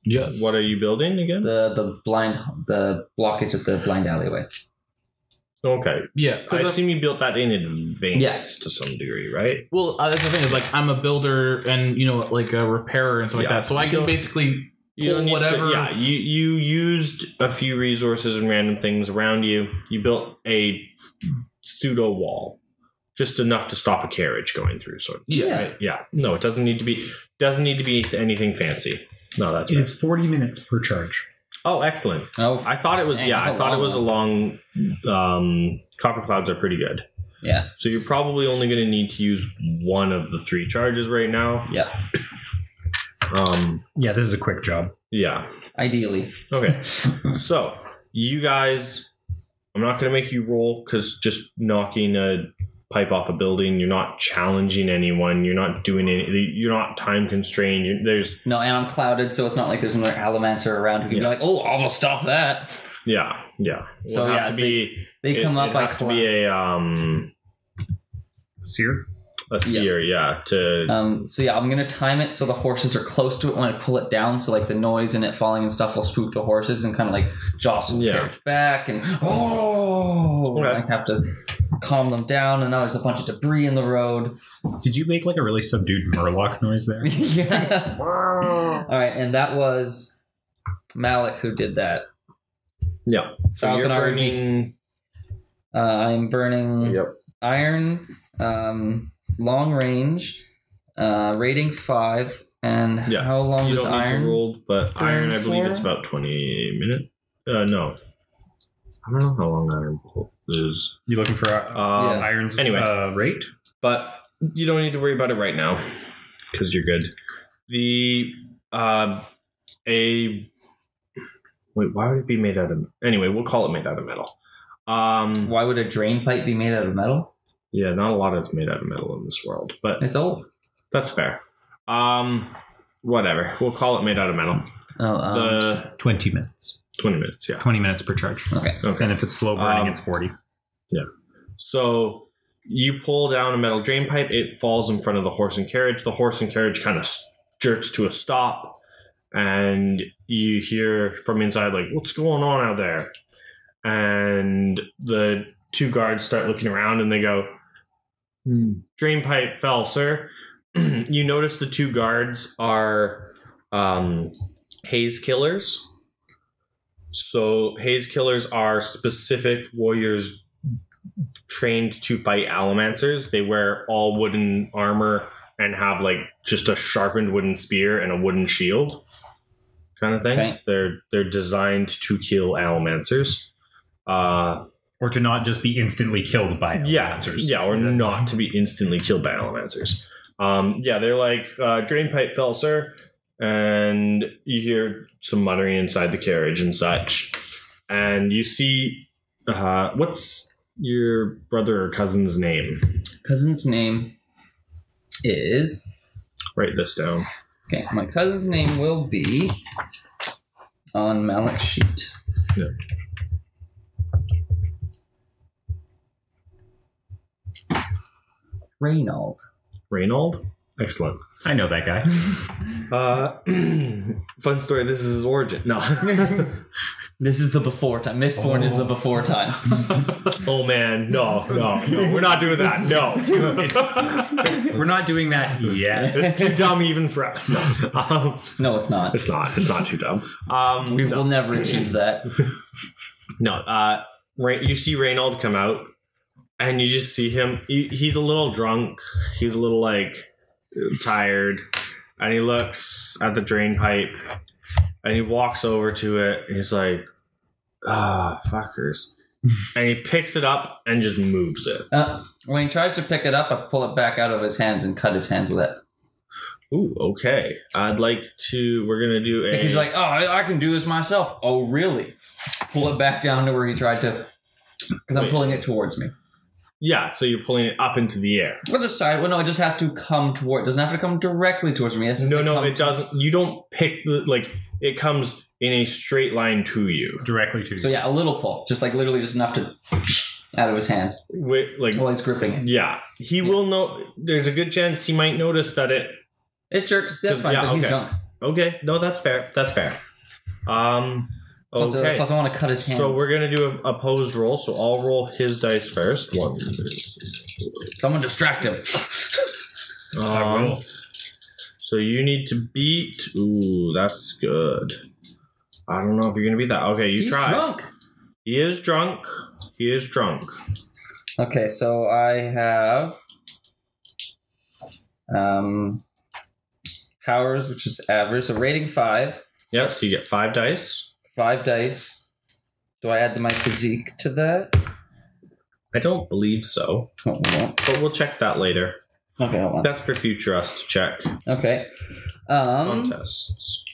Yes. What are you building again? The blockage of the blind alleyway. Okay. Yeah. I assume you built that in advance to some degree, right? Well, that's the thing is like I'm a builder and like a repairer and stuff like that, so I can basically pull whatever. You used a few resources and random things around you. You built a pseudo wall, just enough to stop a carriage going through. Sort of. Right? Yeah. No, it doesn't need to be. Doesn't need to be anything fancy. No, that's right. It's 40 minutes per charge. Oh, excellent. Oh, I thought it was. I thought it was a long. Copper clouds are pretty good. Yeah. So you're probably only going to need to use one of the 3 charges right now. Yeah. This is a quick job. Yeah. Ideally. Okay. So you guys, I'm not going to make you roll because just knocking a pipe off a building. You're not challenging anyone. You're not doing any. You're not time constrained. No, and I'm clouded, so it's not like there's another Allomancer around who can be like, "Oh, I'll almost stop that." Yeah. So It'll have to be. They come up like to be a Seer? a seer, yeah. So yeah, I'm gonna time it so the horses are close to it when I pull it down, so like the noise and it falling and stuff will spook the horses and kind of like jostle the carriage back and I have to calm them down. And now there's a bunch of debris in the road. Did you make like a really subdued Murloc noise there? Yeah. All right, and that was Malek who did that. Yeah. So Falcon you're Army. burning. I'm burning Yep. iron, long range, rating 5, and Yeah. how long You is don't need iron? to roll, but burn iron, I believe for? it's about 20 minutes. No. I don't know how long iron is. You looking for Iron's Anyway. rate? But you don't need to worry about it right now because you're good. Wait, why would it be made out of... Anyway, we'll call it made out of metal. Why would a drain pipe be made out of metal? Yeah, not a lot is made out of metal in this world, but It's old. that's fair. Whatever. We'll call it made out of metal. Oh, 20 minutes. 20 minutes, yeah. 20 minutes per charge. okay. And if it's slow burning, it's 40. Yeah. So you pull down a metal drain pipe. It falls in front of the horse and carriage. The horse and carriage kind of jerks to a stop. And you hear from inside, like, what's going on out there? And the two guards start looking around and they go, drain pipe fell, sir. You notice the two guards are haze killers. So haze killers are specific warriors trained to fight allomancers. They wear all wooden armor and have like just a sharpened wooden spear and a wooden shield kind of thing. Okay. They're designed to kill allomancers. Or to not just be instantly killed by Allomancers. Yeah, or not to be instantly killed by Allomancers. They're like, drain pipe fell, sir. And you hear some muttering inside the carriage and such. And you see, what's your brother or cousin's name? Cousin's name is... Write this down. Okay, my cousin's name will be on Malek's sheet. Yeah. Reynold? Excellent. I know that guy. Fun story. This is his origin. No. This is the before time. Mistborn is the before time. Oh, man. No. We're not doing that. No. We're not doing that yet. It's too dumb even for us. No. No, it's not. It's not. It's not too dumb. We will never achieve that. No. You see Reynold come out, and you just see him. He's a little drunk. He's a little, like, tired. And he looks at the drain pipe, and he walks over to it. And he's like, fuckers. And he picks it up and just moves it. When he tries to pick it up, I pull it back out of his hands and cut his hands with it. Ooh, okay. We're going to do a... He's like, I can do this myself. Oh, really? Pull it back down to where he tried to... Because I'm pulling it towards me. Yeah, so you're pulling it up into the air. Well, the side. Well, no, it just has to come toward... It doesn't have to come directly towards me. No, it doesn't. You don't pick the... Like, it comes in a straight line to you. Directly to you. So, yeah, a little pull. Just, like, literally just enough to... out of his hands. While he's gripping it. Yeah. He will know... There's a good chance he might notice that it... It jerks. That's fine, but he's drunk. Okay. No, that's fair. Okay. Plus, I want to cut his hands. So we're going to do a opposed roll. So I'll roll his dice first. 1, 2, 3. Someone distract him. So you need to beat... Ooh, that's good. I don't know if you're going to beat that. Okay, you try. He's drunk. He is drunk. Okay, so I have... powers, which is average. So rating 5. Yeah, so you get 5 dice. 5 dice. Do I add my physique to that? I don't believe so. Oh, we won't. But we'll check that later. Okay, hold on. That's for future us to check. Okay. Contests.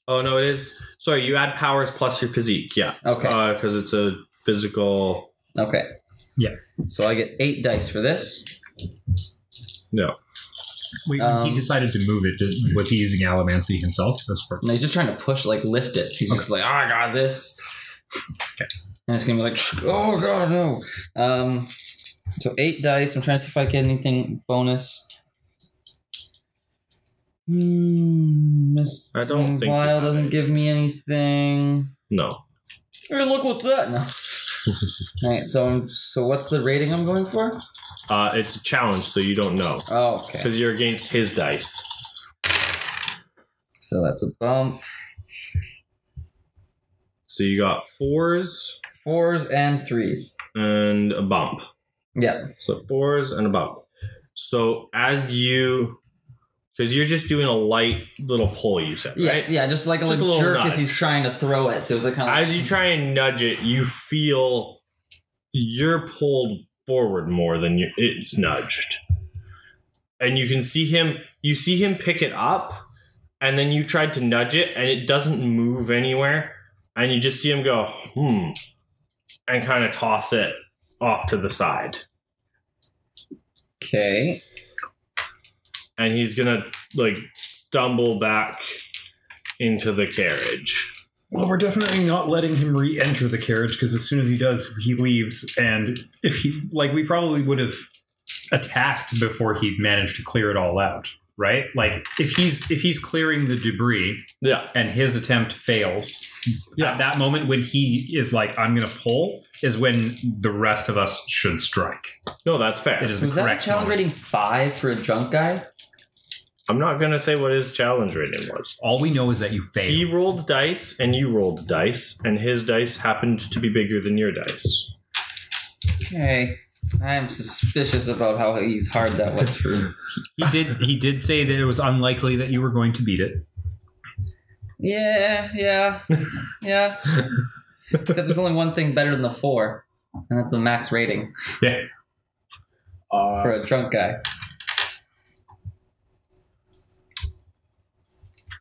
Oh, no, it is. Sorry, you add powers plus your physique. Yeah. Okay. Because it's a physical... Okay. Yeah. So I get 8 dice for this. No. Wait, he decided to move it. Was he using Allomancy himself? That's perfect. No, he's just trying to push, like, lift it. He's just like, oh, I got this. Okay. And it's going to be like, oh, God, no. So 8 dice. I'm trying to see if I get anything bonus. I don't think you Vial have doesn't any. give me anything. No. Hey, look what's that? No. Alright, so what's the rating I'm going for? It's a challenge, so you don't know. Oh, okay. Because you're against his dice. So that's a bump. So you got 4s 4s and 3s. and a bump. Yeah. So 4s and a bump. So as you... Because you're just doing a light little pull, you said, right? Yeah, just like a Just a little little jerk nudge. as he's trying to throw it. So it was like kind of As you try and nudge it, you feel you're pulled forward more than it's nudged. And you can see him pick it up, and then you tried to nudge it, and it doesn't move anywhere. And you just see him go, and kind of toss it off to the side. Okay. And he's gonna like stumble back into the carriage. Well, we're definitely not letting him re-enter the carriage because as soon as he does, he leaves. And if he, like, we probably would have attacked before he managed to clear it all out, right? Like, if he's clearing the debris, Yeah. and his attempt fails, Yeah. at that moment when he is like, "I'm going to pull," is when the rest of us should strike. No, that's fair. It is the Was that a correct challenge moment. rating 5 for a drunk guy? I'm not gonna say what his challenge rating was. All we know is that you failed. He rolled dice and you rolled dice, and his dice happened to be bigger than your dice. Okay. I am suspicious about how hard that was for him. He did say that it was unlikely that you were going to beat it. Yeah. Except there's only one thing better than the 4, and that's the max rating Yeah. for a drunk guy.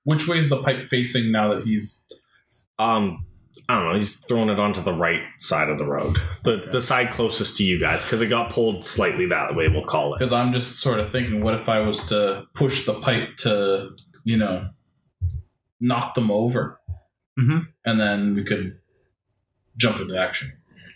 Which way is the pipe facing now that he's... I don't know. He's throwing it onto the right side of the road, the side closest to you guys, because it got pulled slightly that way. We'll call it. Because I'm just sort of thinking, what if I was to push the pipe to, knock them over? Mm-hmm. And then we could jump into action.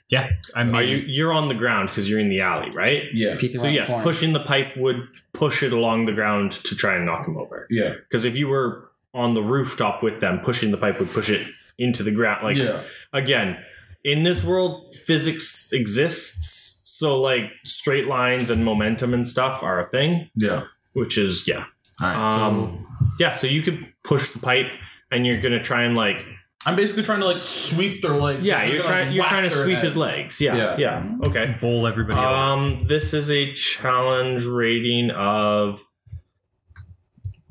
Yeah. I mean, You're on the ground because you're in the alley, right? Yeah. Peeking So around the yes, corner. pushing the pipe would push it along the ground to try and knock him over. Yeah. Because if you were on the rooftop with them, pushing the pipe would push it into the ground. Like, yeah. again, in this world, physics exists. So, like, straight lines and momentum and stuff are a thing. Yeah. Which is, yeah. Alright, So you could push the pipe, and you're going to try and, like... I'm basically trying to, sweep their legs. Yeah, I'm you're gonna trying to whack their sweep his heads. legs. Yeah. Okay. bowl everybody away. This is a challenge rating of...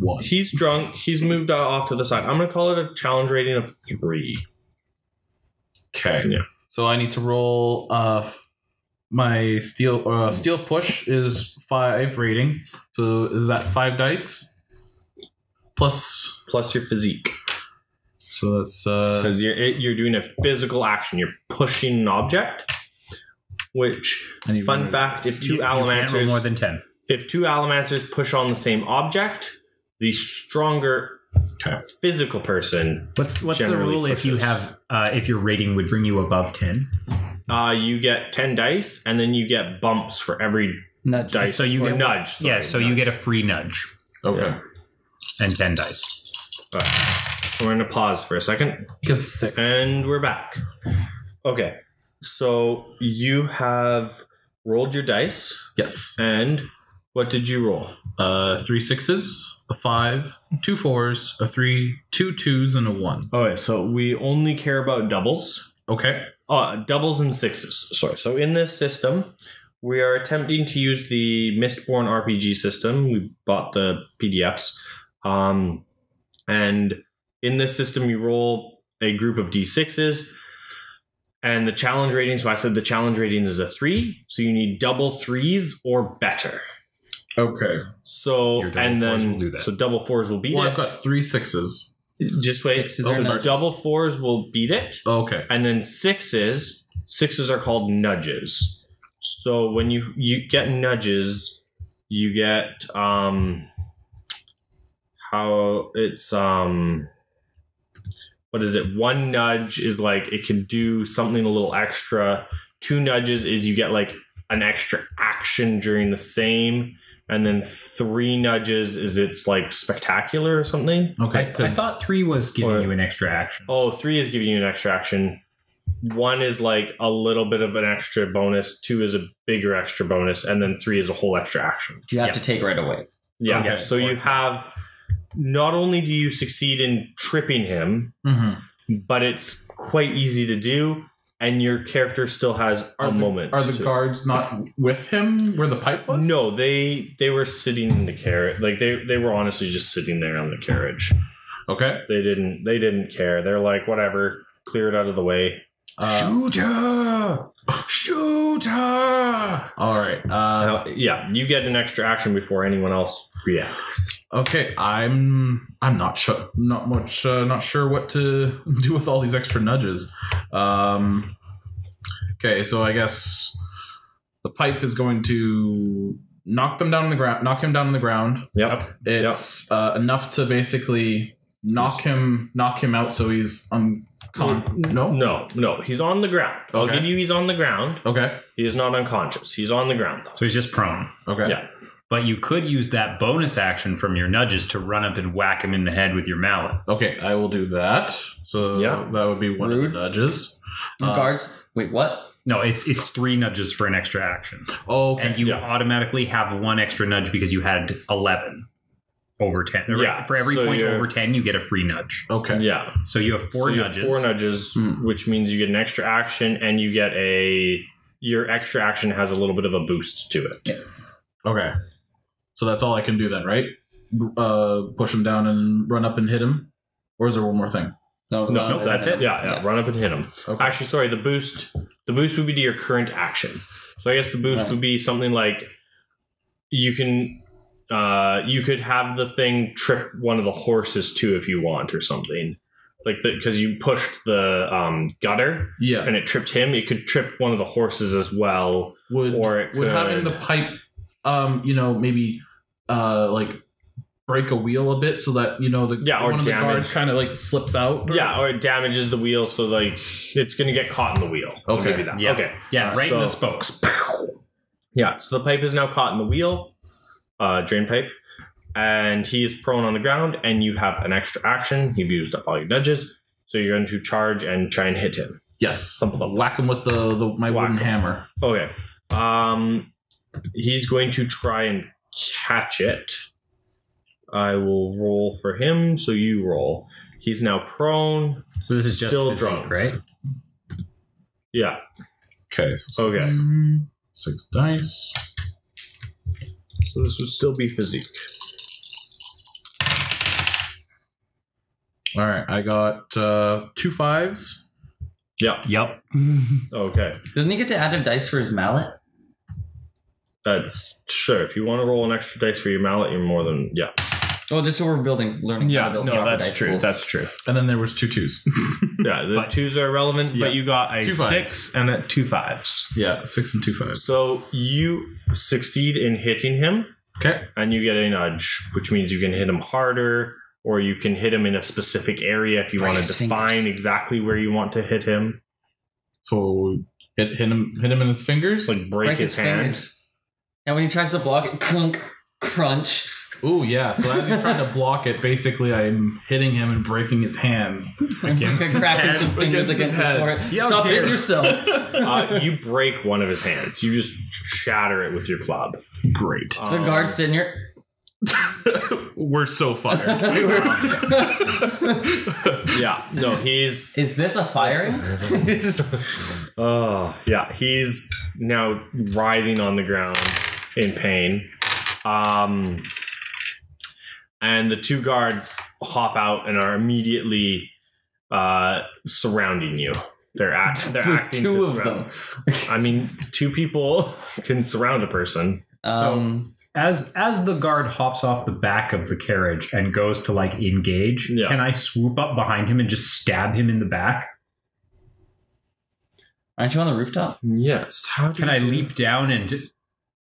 1. He's drunk. He's moved off to the side. I'm going to call it a challenge rating of 3. Okay. Yeah. So I need to roll. My steel push is 5 rating. So is that 5 dice plus? Plus your physique. So that's Because you're doing a physical action. You're pushing an object. Which, fun fact, if two You can't roll Allomancers... more than 10. If 2 Allomancers push on the same object, the stronger physical person... What's the generally rule if you pushes. have if your rating would bring you above 10? You get 10 dice, and then you get bumps for every Nudge. dice. So you or get- nudge. Yeah, so you get a free nudge okay. Yeah. and 10 dice. All right. We're going to pause for a second. Give 6. And we're back. Okay. So you have rolled your dice, Yes. and what did you roll? 3 6s, a 5, 2 4s, a 3, 2 2s, and a 1. Okay, so we only care about doubles. Okay. Doubles and 6s. Sorry. So in this system, we are attempting to use the Mistborn RPG system. We bought the PDFs. And in this system, you roll a group of D6s. And the challenge rating, so I said the challenge rating is a 3. So you need double 3s or better. Okay. So, Your double and fours then, will do that. so double 4s will beat Well, it. I've got 3 6s. Just wait. Sixes So are nudges. double 4s will beat it. Okay. And then 6s are called nudges. So when you get nudges, you get how it's what is it? One nudge is like it can do something a little extra. 2 nudges is you get like an extra action during the same, and then 3 nudges is it's like spectacular or something. Okay, I thought 3 was giving you an extra action. Oh, 3 is giving you an extra action. 1 is like a little bit of an extra bonus. 2 is a bigger extra bonus, and then 3 is a whole extra action. Do you have to take right away? Yeah. Okay, So you have. Not only do you succeed in tripping him, but it's quite easy to do, and your character still has a moment. Are the guards not with him where the pipe was? No, they were sitting in the carriage. Like they were honestly just sitting there on the carriage. Okay. They didn't care. They're like, whatever, clear it out of the way. Shoot her! Shoot her! All right. Yeah, you get an extra action before anyone else reacts. Okay, I'm not sure, not sure what to do with all these extra nudges. Okay, so I guess the pipe is going to knock him down on the ground. Yep. It's enough to basically knock him out, so he's No. He's on the ground. I'll give you. He's on the ground. Okay. He is not unconscious. He's on the ground. So he's just prone. Okay. Yeah. But you could use that bonus action from your nudges to run up and whack him in the head with your mallet. Okay, I will do that. So that would be one of the nudges. Guards. Wait, what? No, it's 3 nudges for an extra action. Oh, okay. And you automatically have 1 extra nudge because you had 11 over 10. Yeah, For every so point you're- over 10, you get a free nudge. Okay. Yeah. So you have 4 You nudges. have 4 nudges, which means you get an extra action, and you get your extra action has a little bit of a boost to it. Okay. So that's all I can do then, right? Push him down and run up and hit him? Or is there one more thing? No, that's it. Yeah. Run up and hit him. Okay. Actually, sorry, the boost would be to your current action. So I guess the boost would be something like you can you could have the thing trip one of the horses too if you want or something. Like because you pushed the gutter and it tripped him, it could trip one of the horses as well. Would having the pipe maybe like break a wheel a bit so that one of the guards kind of like slips out? Or it damages the wheel, so like it's gonna get caught in the wheel. Okay. Maybe that. Yeah. Okay. Yeah, right in the spokes. Yeah, so the pipe is now caught in the wheel, drain pipe, and he is prone on the ground, and you have an extra action. You've used up all your nudges, so you're going to charge and try and hit him. Yes. Whack him with my wooden hammer. Okay. He's going to try and catch it. I will roll for him, so you roll. He's now prone. So this is just still physique, drunk, right? Yeah. Okay. So Okay. 6 dice. So this would still be physique. All right. I got 2 5s. Yeah. Yep. Okay. Doesn't he get to add a dice for his mallet? That's sure. If you want to roll an extra dice for your mallet, you're more than Well, just so we're learning how to build proper dice pools. That's true. And then there was 2 2s. Yeah, the 2s are irrelevant, but you got a 2 6 and a 2 5s. Yeah, 6 and 2 5s. So you succeed in hitting him, Okay. and you get a nudge, which means you can hit him harder, or you can hit him in a specific area if you want to define exactly where you want to hit him. So hit him in his fingers? Like break his hand. fingers. And when he tries to block it, crunk, crunch. Ooh, yeah. So as he's trying to block it, basically I'm hitting him and breaking his hands against his cracking head. some fingers against his forehead. Yeah, Stop dear. hitting yourself. You break one of his hands. You just shatter it with your club. Great. The guard's sitting here. We're so fired. Yeah. No, he's... Is this a firing? Oh, yeah. He's now writhing on the ground in pain. And the 2 guards hop out and are immediately surrounding you. They're acting 2 to of surround. them. I mean, 2 people can surround a person. As the guard hops off the back of the carriage and goes to like engage, can I swoop up behind him and just stab him in the back? Aren't you on the rooftop? Yes. How Can I leap down and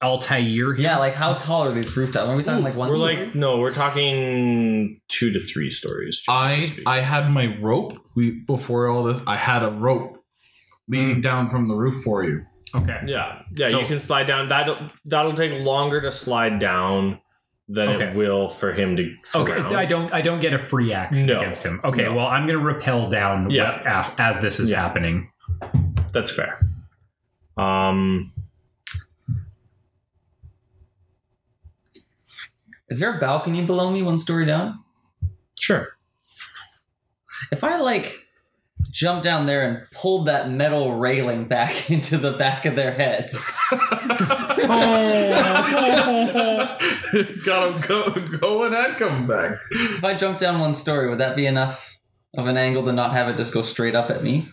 Altair him? Yeah, like how tall are these rooftops? Are we talking like one We're story? like, no, we're talking 2 to 3 stories. I had my rope. Before all this, I had a rope leading down from the roof for you. Okay. Yeah, So- you can slide down. That'll take longer to slide down than Okay. it will for him to Okay, surround. I don't get a free action No. against him. Okay, No. well, I'm going to rappel down as this is happening. That's fair. Is there a balcony below me 1 story down? Sure. If I like jump down there and pulled that metal railing back into the back of their heads. Got him going and coming back. If I jump down 1 story, would that be enough of an angle to not have it just go straight up at me?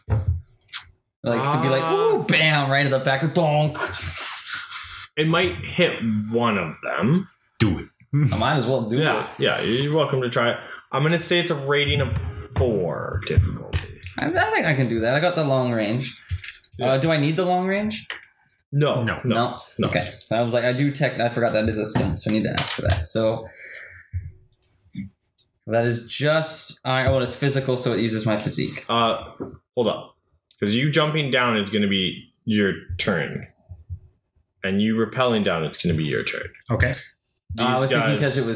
Like to be like, ooh, bam, right in the back of donk. It might hit one of them. Do it. I might as well do it. Yeah, you're welcome to try it. I'm going to say it's a rating of 4 difficulty. I think I can do that. I got the long range. Do I need the long range? No. No. Okay. So I was like, I forgot that is a stunt, so I need to ask for that. So that is just, it's physical, so it uses my physique. Hold up. Because you jumping down is going to be your turn. And you rappelling down, it's going to be your turn. Okay. I was thinking because it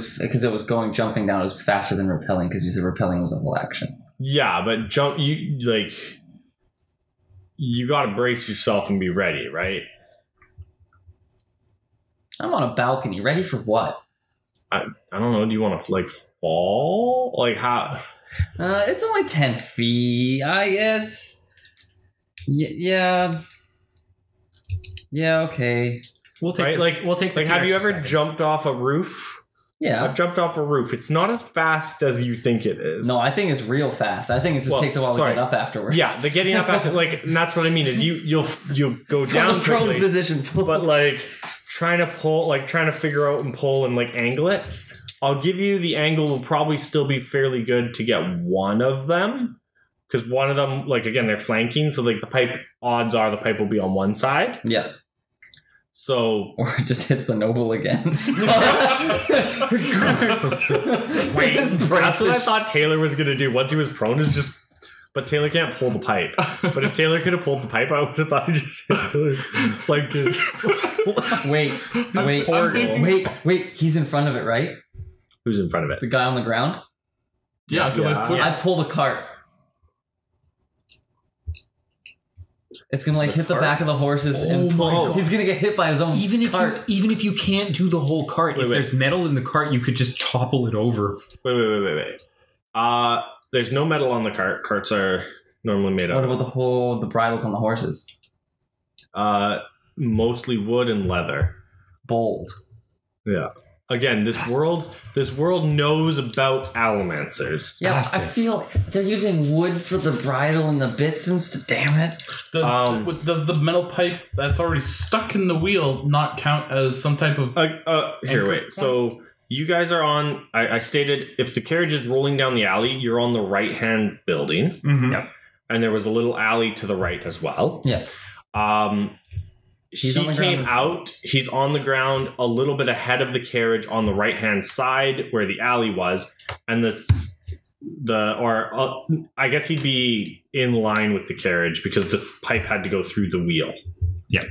was jumping down, it was faster than rappelling because you said rappelling was a whole action. Yeah, but you got to brace yourself and be ready, right? I'm on a balcony, ready for what? I don't know. Do you want to fall? Like how? It's only 10 feet, I guess. Yeah. Yeah. Okay. We'll take right? we'll take the have you ever seconds. jumped off a roof? Yeah. I've jumped off a roof. It's not as fast as you think it is. No, I think it's real fast. I think it just takes a while to get up afterwards. Yeah, the getting up after and that's what I mean is you'll go down the prone quickly, position, but trying to figure out and pull and angle it. I'll give you the angle will probably still be fairly good to get one of them because one of them again they're flanking, so the pipe odds are the pipe will be on one side. Yeah. So or it just hits the noble again. Wait, that's what I thought Taylor was gonna do. Once he was prone, is just. But Taylor can't pull the pipe. But if Taylor could have pulled the pipe, I would have thought he just Wait. He's in front of it, right? Who's in front of it? The guy on the ground. Yeah, so I pull the cart. It's gonna hit the back of the horses and pull. He's gonna get hit by his own cart. Even if you can't do the whole cart, if there's metal in the cart, you could just topple it over. Wait. There's no metal on the cart. Carts are normally made What out about the bridles on the horses? mostly wood and leather. Bold. Yeah. Again, this world knows about allomancers. Yeah, I feel they're using wood for the bridle and the bits and stuff. Damn it. Does the metal pipe that's already stuck in the wheel not count as some type of... Here, wait. So you guys are on... I stated if the carriage is rolling down the alley, you're on the right-hand building. Mm-hmm. Yeah. And there was a little alley to the right as well. Yeah. He came out. He's on the ground a little bit ahead of the carriage on the right-hand side where the alley was. And I guess he'd be in line with the carriage because the pipe had to go through the wheel. Yeah.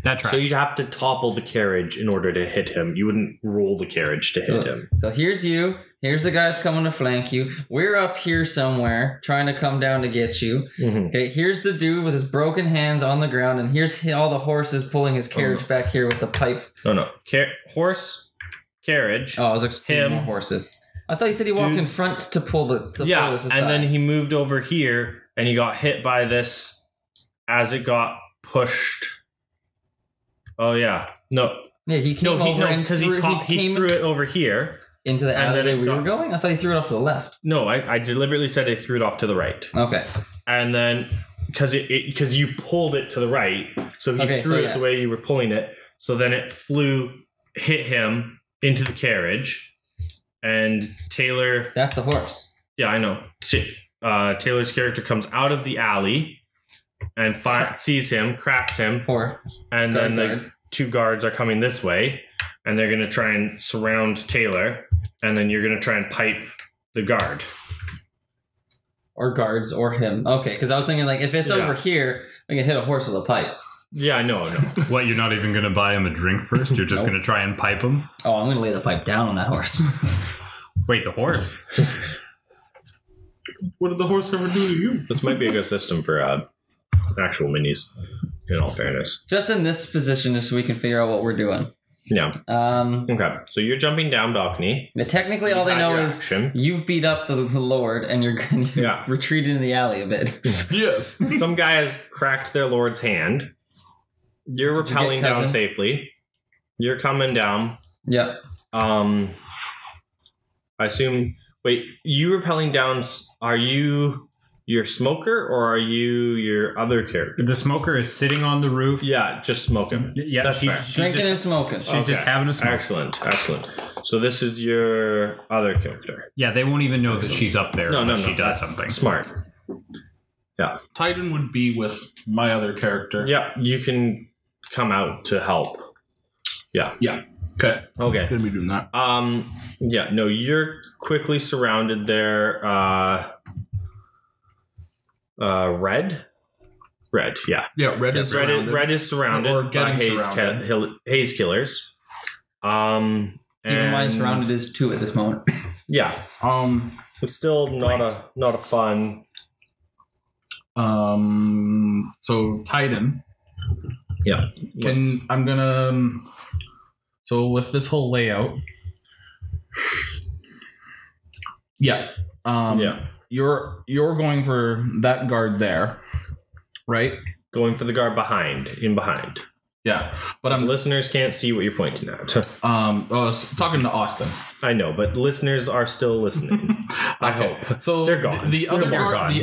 That tracks. So you'd have to topple the carriage in order to hit him. You wouldn't roll the carriage to hit him. So here's you. Here's the guys coming to flank you. We're up here somewhere trying to come down to get you. Mm-hmm. Okay, here's the dude with his broken hands on the ground, and here's all the horses pulling his carriage back here with the pipe. No. Horse, carriage. Oh, I was expecting more horses. I thought you said he walked in front to pull the pull this aside. And then he moved over here, and he got hit by this as it got pushed. Oh yeah, no. Yeah, he came over and because he threw it over here into the and alleyway we were going. I thought he threw it off to the left. No, I deliberately said I threw it off to the right. Okay. And then because you pulled it to the right, so he threw it the way you were pulling it. So then it hit him into the carriage, and Taylor. That's the horse. Yeah, I know. Taylor's character comes out of the alley and sees him, cracks him, and then the 2 guards are coming this way, and they're going to try and surround Taylor, and then you're going to try and pipe the guard. Or guards, or him. Okay, because I was thinking, like, if it's over here, I can hit a horse with a pipe. Yeah, no. What, you're not even going to buy him a drink first? You're just going to try and pipe him? Oh, I'm going to lay the pipe down on that horse. Wait, the horse? What did the horse ever do to you? This might be a good system for actual minis, in all fairness. Just in this position, just so we can figure out what we're doing. Yeah. Okay, so you're jumping down balcony. But technically, all they know is action. You've beat up the Lord, and you're retreated in the alley a bit. Yes. Some guy has cracked their lord's hand. You're rappelling down safely. You're coming down. Yep. I assume... Wait, you rappelling down... Are you your smoker, or are you your other character? The smoker is sitting on the roof. Yeah, just smoking. Yeah, that's fair. Drinking and smoking. She's just having a smoke. Excellent. So this is your other character. Yeah, they won't even know that she's up there unless she does something. Smart. Yeah. Titan would be with my other character. Yeah, you can come out to help. Yeah. Okay. Okay. Gonna be doing that. Yeah, no, you're quickly surrounded there. Red, yeah. Yeah, red is surrounded. Red is surrounded Or by haze killers. Even mine surrounded is 2 at this moment. Yeah. It's still not a fun. So Titan. Yeah. I'm gonna. So with this whole layout. Yeah. Yeah. You're going for that guard there, right? Going for the guard behind. Yeah, but listeners can't see what you're pointing at. I was talking to Austin. I know, but listeners are still listening. I hope. So they're gone. The other guard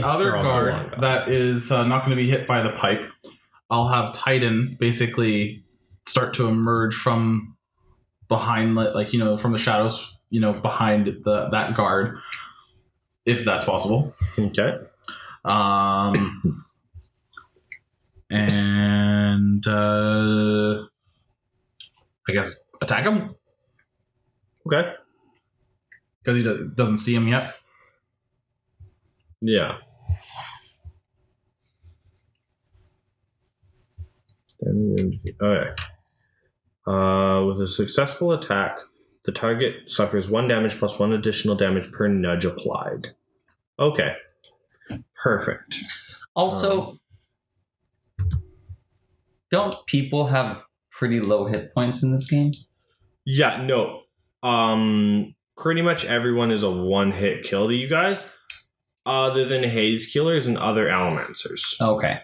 that is not going to be hit by the pipe. I'll have Titan basically start to emerge from behind, like from the shadows, behind that guard. If that's possible. Okay. And I guess attack him. Okay. Because he doesn't see him yet. Yeah. Okay. With a successful attack, the target suffers 1 damage plus 1 additional damage per nudge applied. Okay. Perfect. Also, don't people have pretty low hit points in this game? Yeah, no. Pretty much everyone is a 1-hit kill to you guys, other than haze killers and other allomancers. Okay.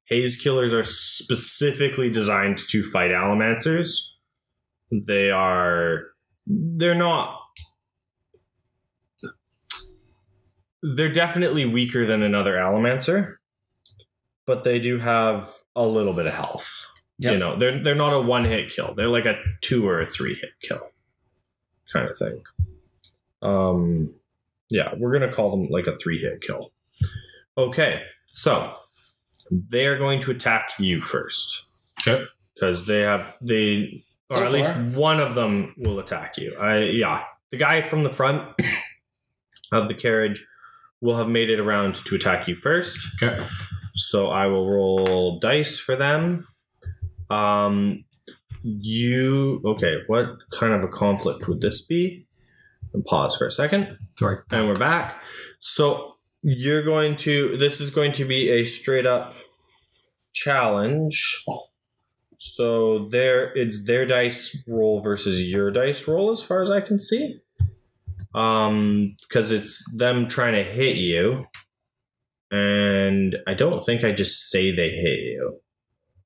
Haze killers are specifically designed to fight allomancers. They're definitely weaker than another allomancer, but they do have a little bit of health. Yep. They're not a 1-hit kill. They're like a 2 or a 3-hit kill kind of thing. Yeah, we're gonna call them like a 3-hit kill. Okay, so they're going to attack you first. Okay, because at least one of them will attack you. The guy from the front of the carriage will have made it around to attack you first. Okay. So I will roll dice for them. What kind of a conflict would this be? And pause for a second. Sorry. And we're back. So this is going to be a straight up challenge. So it's their dice roll versus your dice roll as far as I can see. Because it's them trying to hit you. And I don't think I just say they hit you.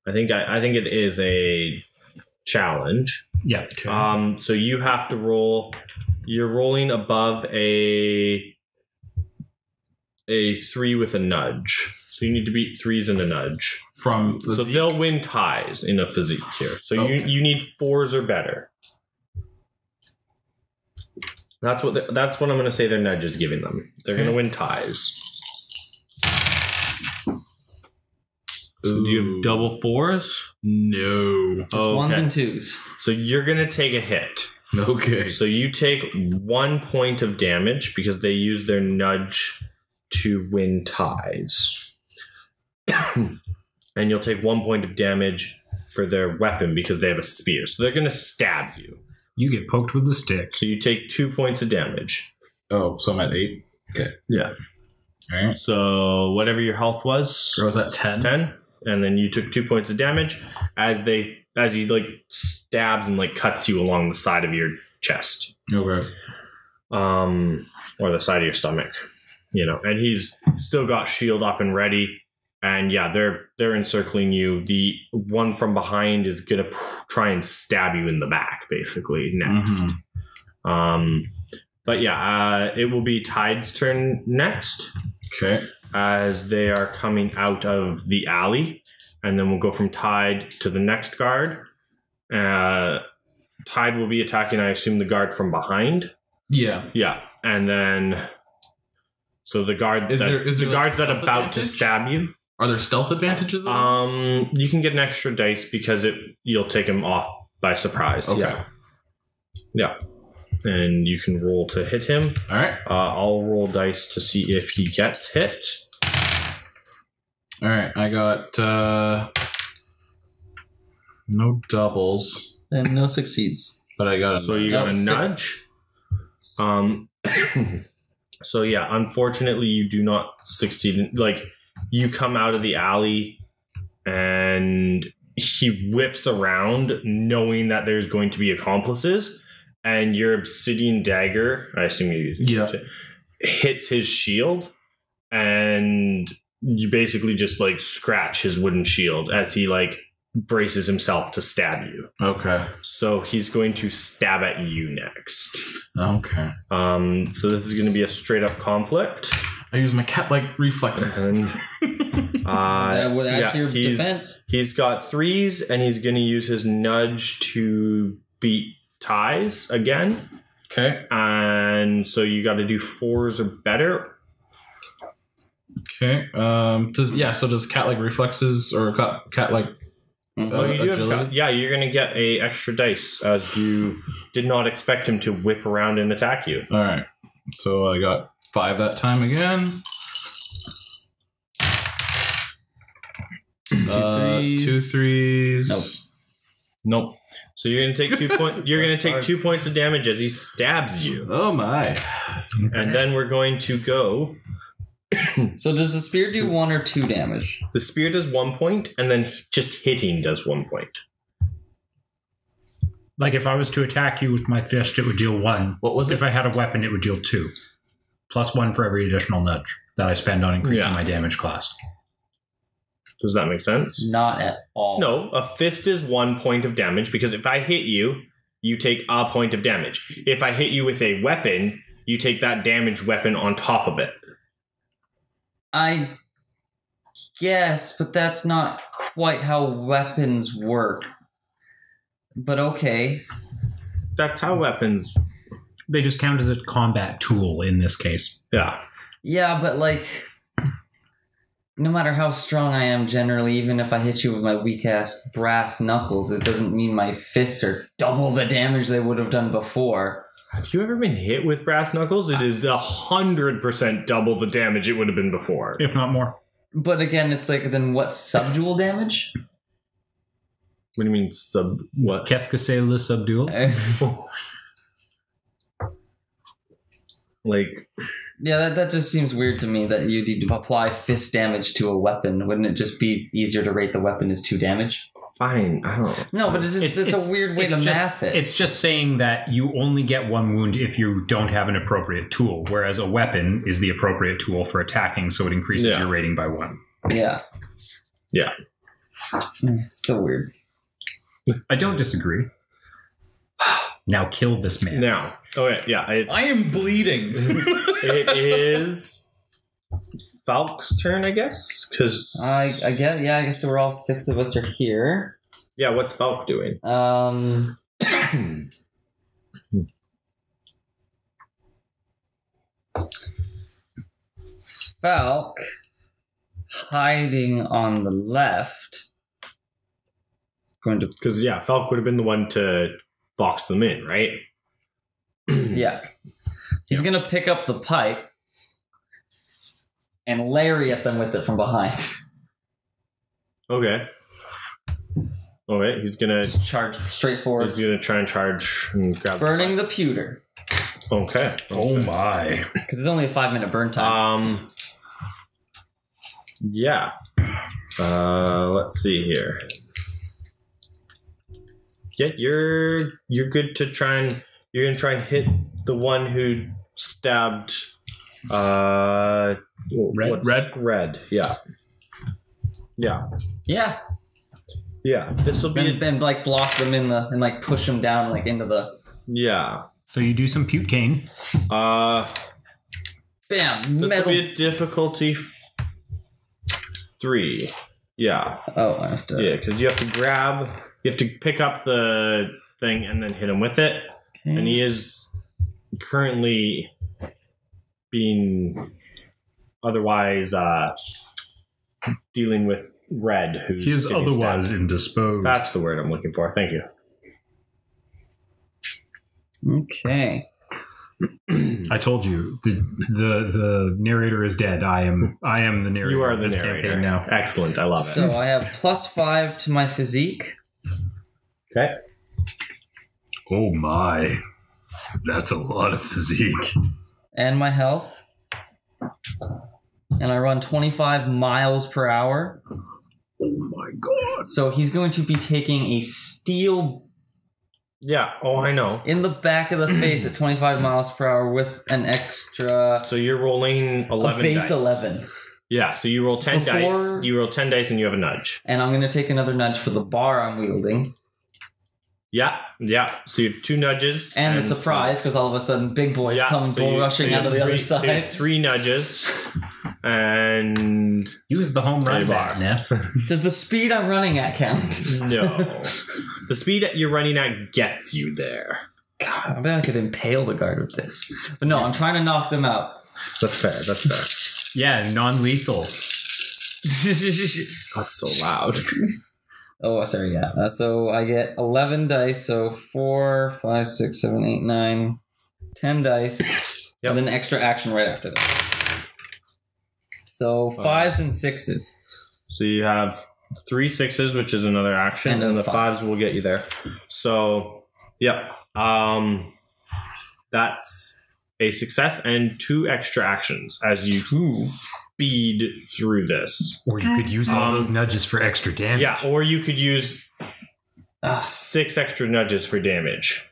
I think it is a challenge. Yeah. Okay. So you have to roll. You're rolling above a 3 with a nudge. So you need to beat 3s and a nudge. So they'll win ties in a physique here. So you need 4s or better. That's what I'm going to say their nudge is giving them. They're going to win ties. So do you have double 4s? No. Just ones and twos. So you're going to take a hit. Okay. So you take 1 point of damage because they use their nudge to win ties. And you'll take 1 point of damage for their weapon because they have a spear. So they're going to stab you. You get poked with a stick. So you take 2 points of damage. Oh, so I'm at 8. Okay. Yeah. All right. So whatever your health was. Or was that 10? 10. And then you took 2 points of damage as he like stabs and like cuts you along the side of your chest. Okay. Or the side of your stomach. You know, and he's still got shield up and ready. And yeah, they're encircling you. The one from behind is gonna try and stab you in the back, basically, next. But yeah, it will be Tide's turn next. Okay. As they are coming out of the alley. And then we'll go from Tide to the next guard. Tide will be attacking, I assume, the guard from behind. Yeah. Yeah. And then... So the guard... Is there the like guards that are stealth about to advantage? stab you... Are there stealth advantages? You can get an extra dice because you'll take him off by surprise. Okay. Yeah. And you can roll to hit him. All right. I'll roll dice to see if he gets hit. All right. I got no doubles, And no succeeds. but I got So you got a nudge. So yeah, unfortunately, you do not succeed. Like, you come out of the alley, and he whips around, knowing that there's going to be accomplices, and your obsidian dagger, I assume you use it, hits his shield, and you basically just like scratch his wooden shield as he like braces himself to stab you. Okay. So he's going to stab at you next. Okay. So this is going to be a straight up conflict. I use my cat-like reflexes. And That would add to your defense. He's got 3s, and he's going to use his nudge to beat ties again. Okay. And so you got to do 4s or better. Okay. Does cat-like reflexes or cat-like You do have agility? you're going to get a extra dice as you did not expect him to whip around and attack you. All right. So I got 5 that time again. 2 3s. Nope. So you're going to take 2 points. You're going to take 2 points of damage as he stabs you, Oh my. and then we're going to go. So does the spear do 1 or 2 damage? The spear does 1 point, and then just hitting does 1 point. Like if I was to attack you with my fist, it would deal 1. What was it? If I had a weapon, it would deal 2. Plus 1 for every additional nudge that I spend on increasing my damage class. Does that make sense? Not at all. No, a fist is 1 point of damage because if I hit you, you take a point of damage. If I hit you with a weapon, you take that damaged weapon on top of it. I guess, but that's not quite how weapons work. But okay. That's how weapons... They just count as a combat tool in this case. Yeah. Yeah, but like, no matter how strong I am generally, even if I hit you with my weak-ass brass knuckles, it doesn't mean my fists are double the damage they would have done before. Have you ever been hit with brass knuckles? It is 100% double the damage it would have been before. If not more. But again, it's like, then what, subdual damage? What do you mean sub... What? Qu'est-ce que c'est le subdual? Like... Yeah, that just seems weird to me that you need to apply fist damage to a weapon. Wouldn't it just be easier to rate the weapon as 2 damage? Fine, I don't know. No, but it's a weird way to math it. It's just saying that you only get 1 wound if you don't have an appropriate tool, whereas a weapon is the appropriate tool for attacking, so it increases your rating by 1. Yeah. Yeah. Still weird. I don't disagree. Now kill this man. Now, yeah. I am bleeding. It is Falk's turn, I guess, because I guess we're all 6 of us are here. yeah. What's Falk doing? Falk hiding on the left. Going to Because, Falk would have been the one to box them in, right? yeah. He's going to pick up the pipe and lariat them with it from behind. Okay. All right, he's going to... Just charge straight forward. He's going to try and charge and grab... Burning the pewter. Okay. Oh my. Because it's only a 5-minute burn time. Yeah. Let's see here. Yeah, you're good to try and... You're going to try and hit the one who stabbed... Red, yeah. Yeah. Yeah. Yeah. This will be... And like block them in the... And like push them down like into the... Yeah. So you do some Pute Cane. Bam! This Metal. will be a difficulty 3. Yeah. Oh, I have to... Yeah, because you have to grab... You have to pick up the thing and then hit him with it. Okay. And he is currently being otherwise dealing with Red, who's He is getting otherwise stabbed. indisposed. That's the word I'm looking for. Thank you. Okay. I told you the narrator is dead. I am the narrator. You are of the this narrator campaign now. Excellent. I love it. So I have +5 to my physique. Okay. Oh my. That's a lot of physique. And my health. And I run 25 miles per hour. Oh my god. So he's going to be taking a steel Yeah. Oh, I know. in the back of the face at 25 miles per hour with an extra So you're rolling 11 a base dice. 11. Yeah. So you roll 10 Before- dice. You roll 10 dice and you have a nudge. And I'm going to take another nudge for the bar I'm wielding. Yeah. Yeah. So you have 2 nudges. And the surprise, because all of a sudden big boys come so you- rushing so you out of have the other so you have side. 3 nudges. And Use the home run Hey, Bar. back, Ness. Does the speed I'm running at count? no. The speed that you're running at gets you there. God, I bet I could impale the guard with this. But no, I'm trying to knock them out. That's fair. That's fair. Yeah, non-lethal. That's so loud. Oh, sorry, yeah. So I get 11 dice, so 4, 5, 6, 7, 8, 9, 10 dice, Yep. and then extra action right after that. So 5s and 6s. So you have 3 6s, which is another action, And a and the 5. 5s will get you there. So, yeah. That's a success and 2 extra actions as you speed through this. Or you could use all those nudges for extra damage. Yeah, or you could use 6 extra nudges for damage.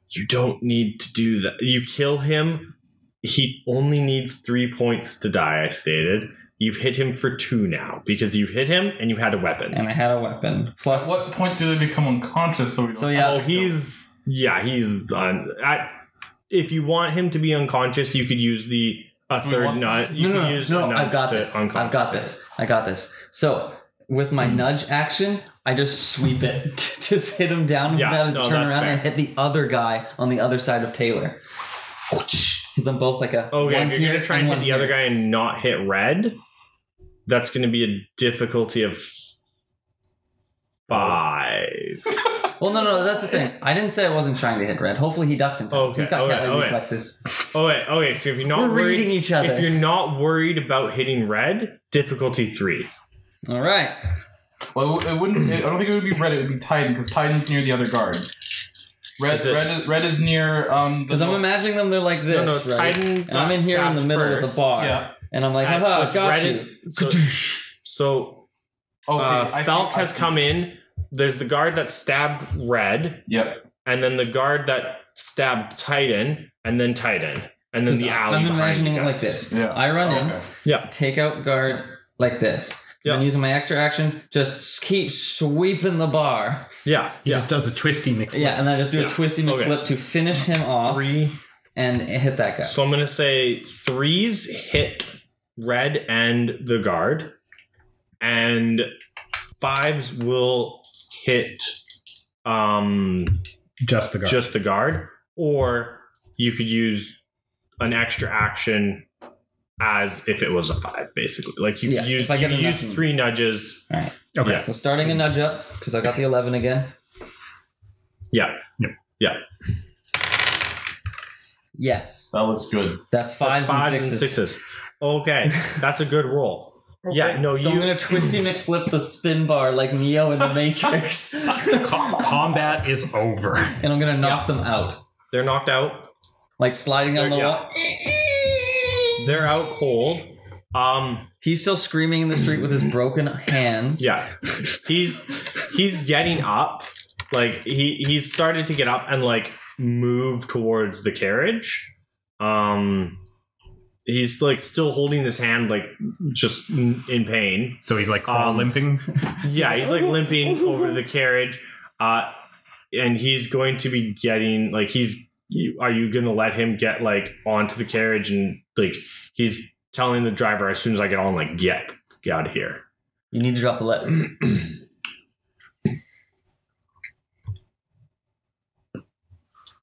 You don't need to do that. You kill him. He only needs 3 points to die, I stated. You've hit him for 2 now because you hit him and you had a weapon. And I had a weapon. Plus, At what point do they become unconscious? So we don't So, yeah. Oh, he's on. If you want him to be unconscious, you could use a third want- nudge. You could use a nudge I've got to this. unconscious I've got him. this. I got this. So, with my nudge action, I just sweep it. Just hit him down Yeah, without his no, turn that's around fair. and hit the other guy on the other side of Taylor. Hit them both like a Okay, one if you're here going to try and hit one the other here. guy and not hit red, that's going to be a difficulty of 5. Well, no, that's the thing. I didn't say I wasn't trying to hit red. Hopefully he ducks in time. Okay, He's got okay, cat-like okay. reflexes. Okay, so if you're not We're worried, reading each other. if you're not worried about hitting red, difficulty 3. All right. Well, it wouldn't. I don't think it would be red. It would be Titan because Titan's near the other guard. Is it- Red is near. Because I'm imagining them, they're like this, No, right? Titan And I'm in here in the stabbed middle of first. the bar. Yeah. And I'm like, So haha, it's got red you. So Okay. Falk has come in. There's the guard that stabbed red, Yep. and then the guard that stabbed Titan, and then Titan, and then the alley. I'm behind imagining you it like guys. this. Yeah. I run in, Okay. Yeah. take out guard like this. Yeah. Then using my extra action, just keep sweeping the bar. Yeah. He Yeah. just does a twisty McFlip. Yeah, and then I just do Yeah. a twisty Okay. McFlip to finish him off 3. and hit that guy. So I'm gonna say 3s hit red and the guard, and 5s will hit Just the guard. just the guard, or you could use an extra action as if it was a 5, basically. Like you if I get use 3 nudges. All right. Okay. Yeah. So starting a nudge up because I got the 11 again. Yeah. Yep. Yeah. Yes, That looks good. that's 5s and 6s. Okay, that's a good roll. Yeah, no, So I'm gonna twisty McFlip the spin bar like Neo in the Matrix, Combat is over. and I'm gonna knock them out, they're knocked out. like sliding on the Yeah. wall. They're out cold. He's still screaming in the street with his broken hands. Yeah, he's getting up. Like he's started to get up and like move towards the carriage. He's like still holding his hand, like just in pain. So he's like limping. Yeah, he's like limping over the carriage, and he's going to be getting like are you going to let him get like onto the carriage and like he's telling the driver as soon as I get on, like get out of here. You need to drop the letter.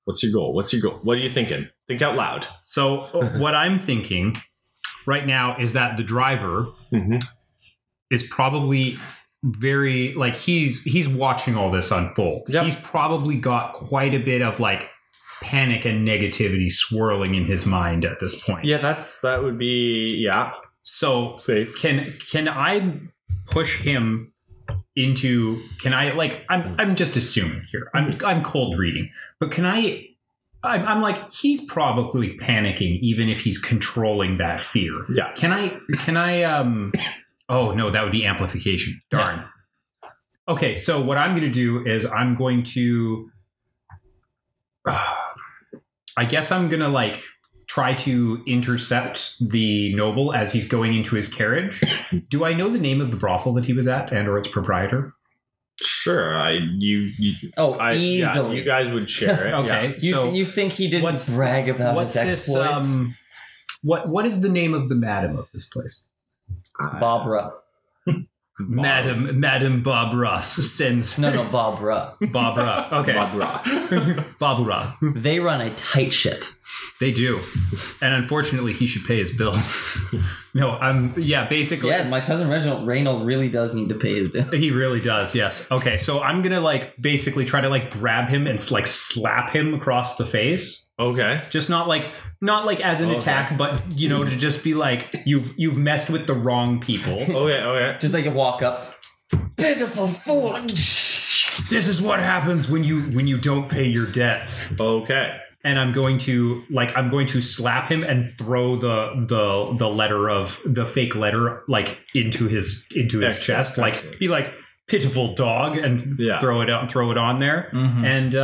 What's your goal? What are you thinking? Think out loud. So what I'm thinking right now is that the driver is probably very like he's watching all this unfold. Yep. He's probably got quite a bit of like panic and negativity swirling in his mind at this point. Yeah, that would be So safe. can I push him into? Can I like? I'm just assuming here. I'm cold reading, but can I? I'm like he's probably panicking even if he's controlling that fear. Yeah. Can I? Oh no, that would be amplification. Darn. Yeah. Okay, so what I'm going to do is I'm going to. I guess I'm going to like try to intercept the noble as he's going into his carriage. Do I know the name of the brothel that he was at and or its proprietor? Sure, Easily. Yeah, you guys would share it. Okay, Yeah. You think he didn't brag about his exploits? What is the name of the madam of this place? Barbara. Madam Barbara sends No, Barbara. Barbara. Okay. Barbara. They run a tight ship. They do. And unfortunately he should pay his bills. No, basically. Yeah, my cousin Reginald really does need to pay his bill. He really does, yes. Okay, so I'm gonna like basically try to like grab him and like slap him across the face. Okay. Just not like as an attack, but to just be like you've messed with the wrong people. Okay. Just like a walk up. Pitiful fool. This is what happens when you don't pay your debts. Okay. And I'm going to slap him and throw the letter of the fake letter like into his chest, like be like pitiful dog, and throw it on there. Mm-hmm. And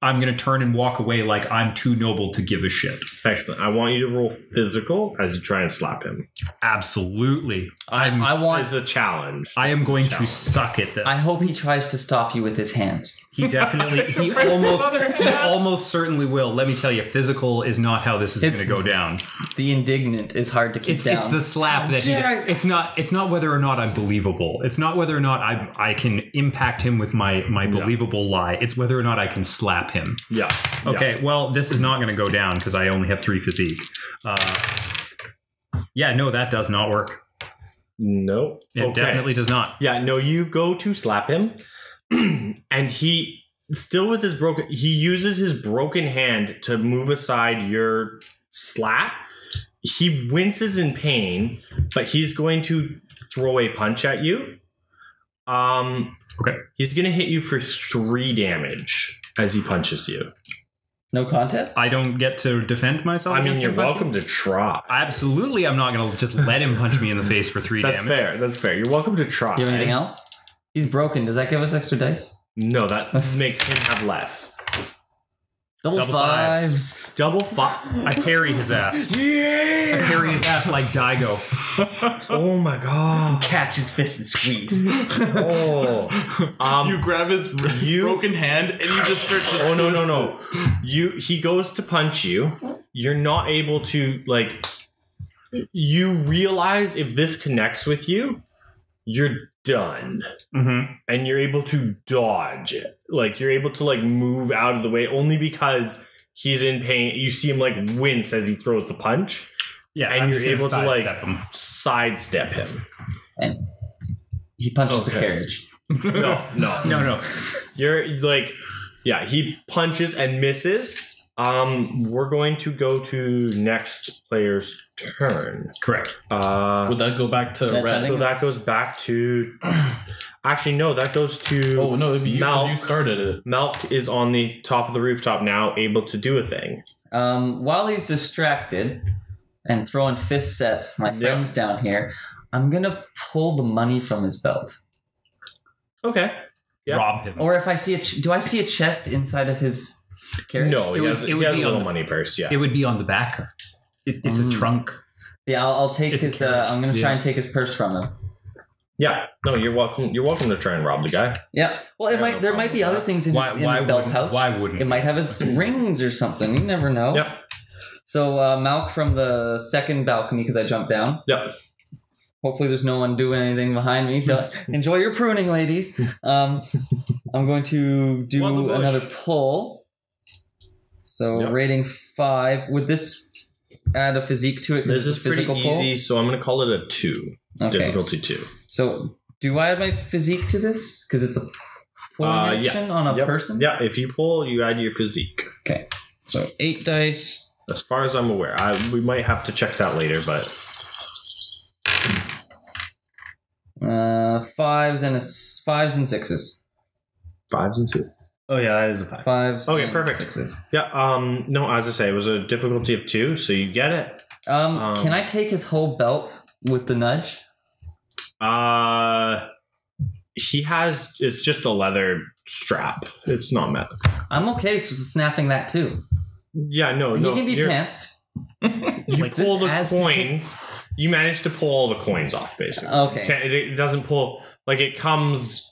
I'm going to turn and walk away like I'm too noble to give a shit. Excellent. I want you to roll physical as you try and slap him. Absolutely. I want. It's a challenge. I am going to suck at this. I hope he tries to stop you with his hands. He definitely, he almost certainly will. Let me tell you, physical is not how this is going to go down. The indignant is hard to keep down. It's the slap that it's not whether or not I'm believable. It's not whether or not I can impact him with my believable lie. It's whether or not I can slap him. Yeah. Okay. Yeah. Well, this is not going to go down because I only have 3 physique. No, that does not work. No, it definitely does not. Yeah, no, you go to slap him, and he still with his he uses his broken hand to move aside your slap. He winces in pain, but he's going to throw a punch at you. Okay. He's going to hit you for 3 damage as he punches you. No contest? I don't get to defend myself. I mean, you're welcome to try. Absolutely, I'm not going to just let him punch me in the face for 3 damage. That's fair. You're welcome to try. Do you have anything else? He's broken. Does that give us extra dice? No, that makes him have less. Double fives. Double 5. I parry his ass. Yeah. I parry his ass like Daigo. Oh my god. Catch his fist and squeeze. You grab his broken hand and you just start to. Oh no. He goes to punch you. You're not able to like. You realize if this connects with you, you're done. Mm-hmm. And you're able to dodge it. Like you're able to like move out of the way only because he's in pain. You see him like wince as he throws the punch. Yeah, and I'm you're just gonna able to like sidestep him. sidestep him. And he punches the carriage. No. You're like, yeah, he punches and misses. We're going to go to next player's turn. Correct. Would that go back to That's- I Red? think So that goes back to. Actually, no, that goes to. Oh no, it'd be you 'cause Malk. you started it. Malk is on the top of the rooftop now, able to do a thing. While he's distracted and throwing fists at my friends down here, I'm gonna pull the money from his belt. Okay. Yeah. Rob him. Or if I see do I see a chest inside of his carriage? No, he It would- has, it he would has a be on little the- money purse. Yeah. It would be on the back. It's a trunk. Yeah, I'll take It's a his. carriage. I'm gonna try and take his purse from him. Yeah. No, you're welcome. You're welcome to try and rob the guy. Yeah. Well, Yeah, there no might be problem other with things in his belt wouldn't? pouch. Why wouldn't? It might have his rings or something. You never know. Yep. So Malk from the second balcony because I jumped down. Yep. Hopefully, there's no one doing anything behind me. Enjoy your pruning, ladies. I'm going to do Won the bush. another pull. So Yep. rating 5. Would this add a physique to it? 'cause This it's is a pretty physical easy, so I'm going to call it a 2. pull. Okay. Difficulty 2. So do I add my physique to this? Because it's a pulling Yeah. action on a Yep. person? Yeah, if you pull, you add your physique. Okay. So 8 dice. As far as I'm aware. We might have to check that later, but 5s and 6s. 5s and 2. Oh, yeah, that is a 5. 5s. Okay, and perfect. 6s. Yeah, no, as I say, it was a difficulty of 2, so you get it. Can I take his whole belt with the nudge? He has, it's just a leather strap. It's not metal. I'm okay so snapping that too. Yeah, no, He no. can be you're- pantsed. You Like, pull this the adds to- coins. You manage to pull all the coins off, basically. Okay. It doesn't pull, like it comes,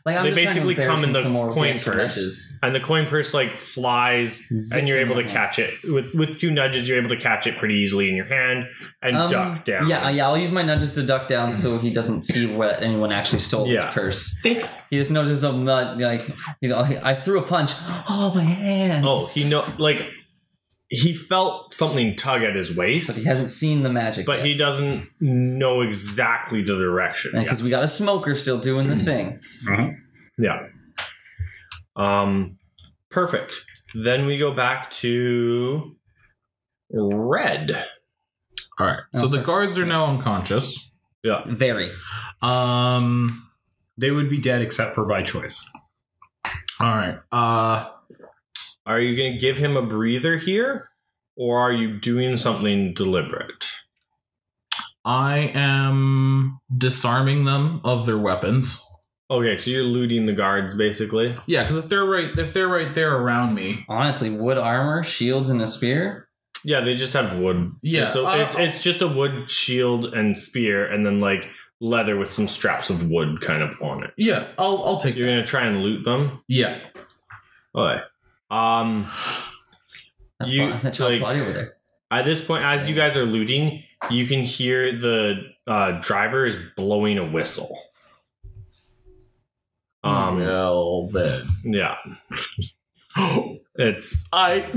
Like I'm they just trying to basically come embarrass in him the some more with coin extra purse. nudges. And the coin purse like flies, and you're able to catch it. With 2 nudges, you're able to catch it pretty easily in your hand and duck down. Yeah, I'll use my nudges to duck down so he doesn't see what anyone actually stole his Yeah. purse. Thanks. He just notices I'm not like I threw a punch. Oh my hands! Oh, he felt something tug at his waist, But he hasn't seen the magic. but yet. he doesn't know exactly the direction. because we got a smoker still doing the thing. Yeah. Perfect. Then we go back to Red. All right. So the guards are now unconscious. Yeah. Very. They would be dead except for by choice. All right. Are you going to give him a breather here, or are you doing something deliberate? I am disarming them of their weapons. Okay, so you're looting the guards, basically. Yeah, because if they're right there around me. Honestly, wood armor, shields, and a spear. Yeah, they just have wood. Yeah, it's just a wood shield and spear, and then like leather with some straps of wood kind of on it. Yeah, I'll take. You're gonna try and loot them. Yeah. Okay. That You, child's like- body over there. At this point, as you guys are looting, you can hear the driver is blowing a whistle. Well then, Yeah. It's I.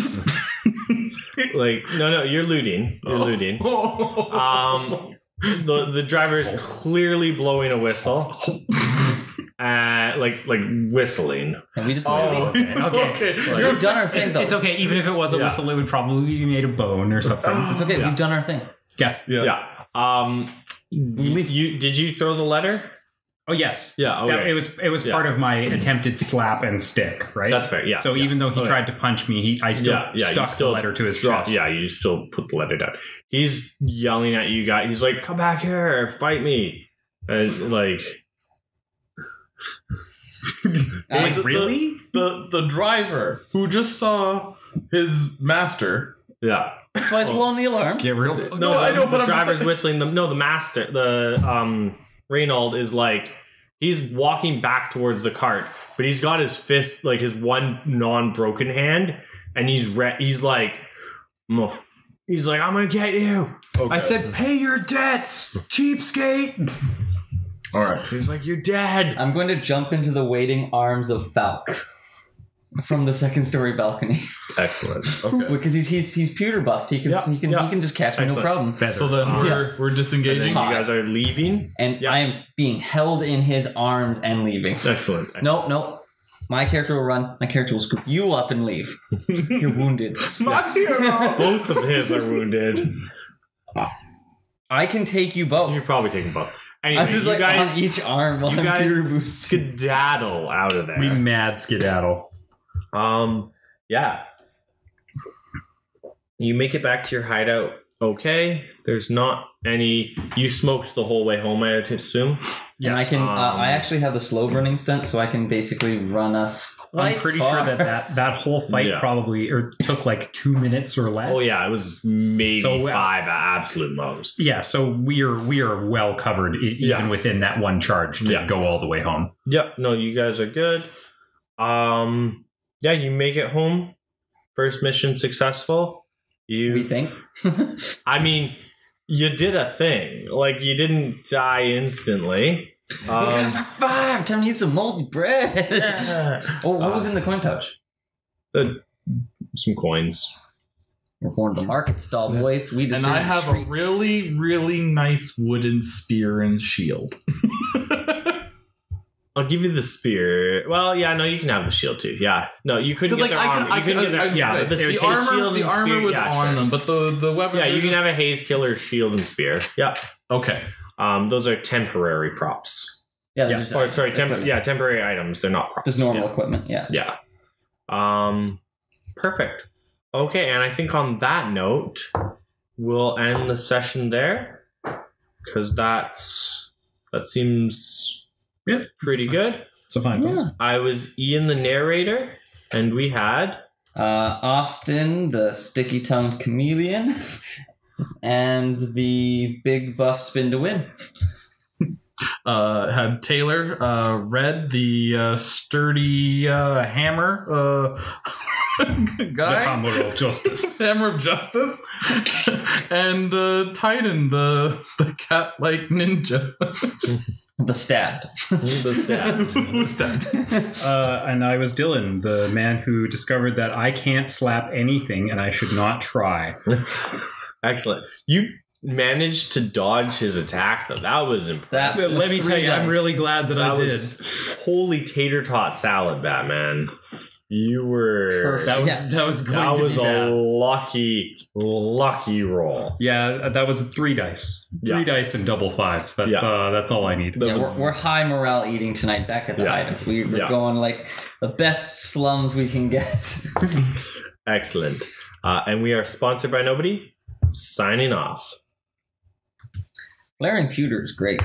like no, you're looting. You're looting. The driver is clearly blowing a whistle. Like whistling. And we just Okay. We've done our thing though. It's okay. Even if it was a Yeah. whistle, it would probably be made of bone or something. It's okay. We've done our thing. Yeah. Yeah. Did you throw the letter? Oh yes. Yeah. Yeah, Okay. it was Yeah. part of my attempted slap and stick, right? That's fair. Yeah. So yeah. even though he Okay. tried to punch me, I still you stuck still the letter to his drop- chest. Yeah, you still put the letter down. He's yelling at you guys. He's like, "Come back here, fight me!" And like, Like, really? The driver who just saw his master. yeah. That's why it's blowing the alarm. Get real. No, I know, but the I'm just driver's saying- whistling them. No, the master, Reynold is like, he's walking back towards the cart, but he's got his fist, like his one non-broken hand, and he's like, "Muff." He's like, "I'm gonna get you." Okay. I said, pay your debts, cheapskate. All right. He's like, "You're dead." I'm going to jump into the waiting arms of Falx. from the second story balcony. Excellent. Okay. Because he's pewter buffed. He can he can just catch me, no Excellent. problem. So then we're And disengaging. then you guys are leaving. And I am being held in his arms and leaving. Excellent. No. My character will run. My character will scoop you up and leave. You're wounded. My hero. Both of his are wounded. I can take you both. You're probably taking both. Anyway, I'm just you like guys, on each arm while you I'm pewter guys boosted. skedaddle out of there. We mad skedaddle. Yeah. You make it back to your hideout. Okay. There's not any. You smoked the whole way home, I assume. And I can. I actually have the slow running stunt, so I can basically run us. I'm pretty sure that whole fight probably took like 2 minutes or less. Oh yeah, it was maybe So, 5 at absolute most. Yeah, so we are well covered even within that one charge to go all the way home. Yep. No, you guys are good. Yeah, you make it home. First mission successful. We think. I mean, you did a thing. Like, you didn't die instantly. You guys are 5. Time to eat some moldy bread. Oh, what was in the coin pouch? Some coins. We're going to the market stall, boys. We And deserve I have a treat. really, really nice wooden spear and shield. I'll give you the spear. Well, yeah, no, you can have the shield too. Yeah, no, you couldn't get their armor. You couldn't get their, yeah, the armor was on them, but the weapons. Yeah, you can have a haze killer shield and spear. Yeah. Okay. Those are temporary props. Yeah, Yeah, just, sorry, temporary items. They're not props. just normal equipment. Yeah. Yeah. Perfect. Okay, and I think on that note, we'll end the session there because that seems pretty good. It's a fine place. I was Ian, the narrator, and we had Austin, the sticky-tongued chameleon, and the big buff spin to win. Had Taylor, Red, the sturdy hammer The guy, Hammer of Justice. hammer of justice, and Titan, the cat-like ninja. The stabbed. the stat. And I was Dylan, the man who discovered that I can't slap anything and I should not try. Excellent. You managed to dodge his attack, though. That was impressive. That's Let me tell you, I'm really glad that I did. was holy tater tot salad, Batman. You were. Perfect. That was going That to was be a bad. lucky roll. Yeah, that was 3 dice. 3 dice and double 5s. That's all I need. That Yeah, was- we're high morale eating tonight back at the hideout. We're going like the best slums we can get. Excellent. And we are sponsored by nobody. Signing off. Flaring pewter is great.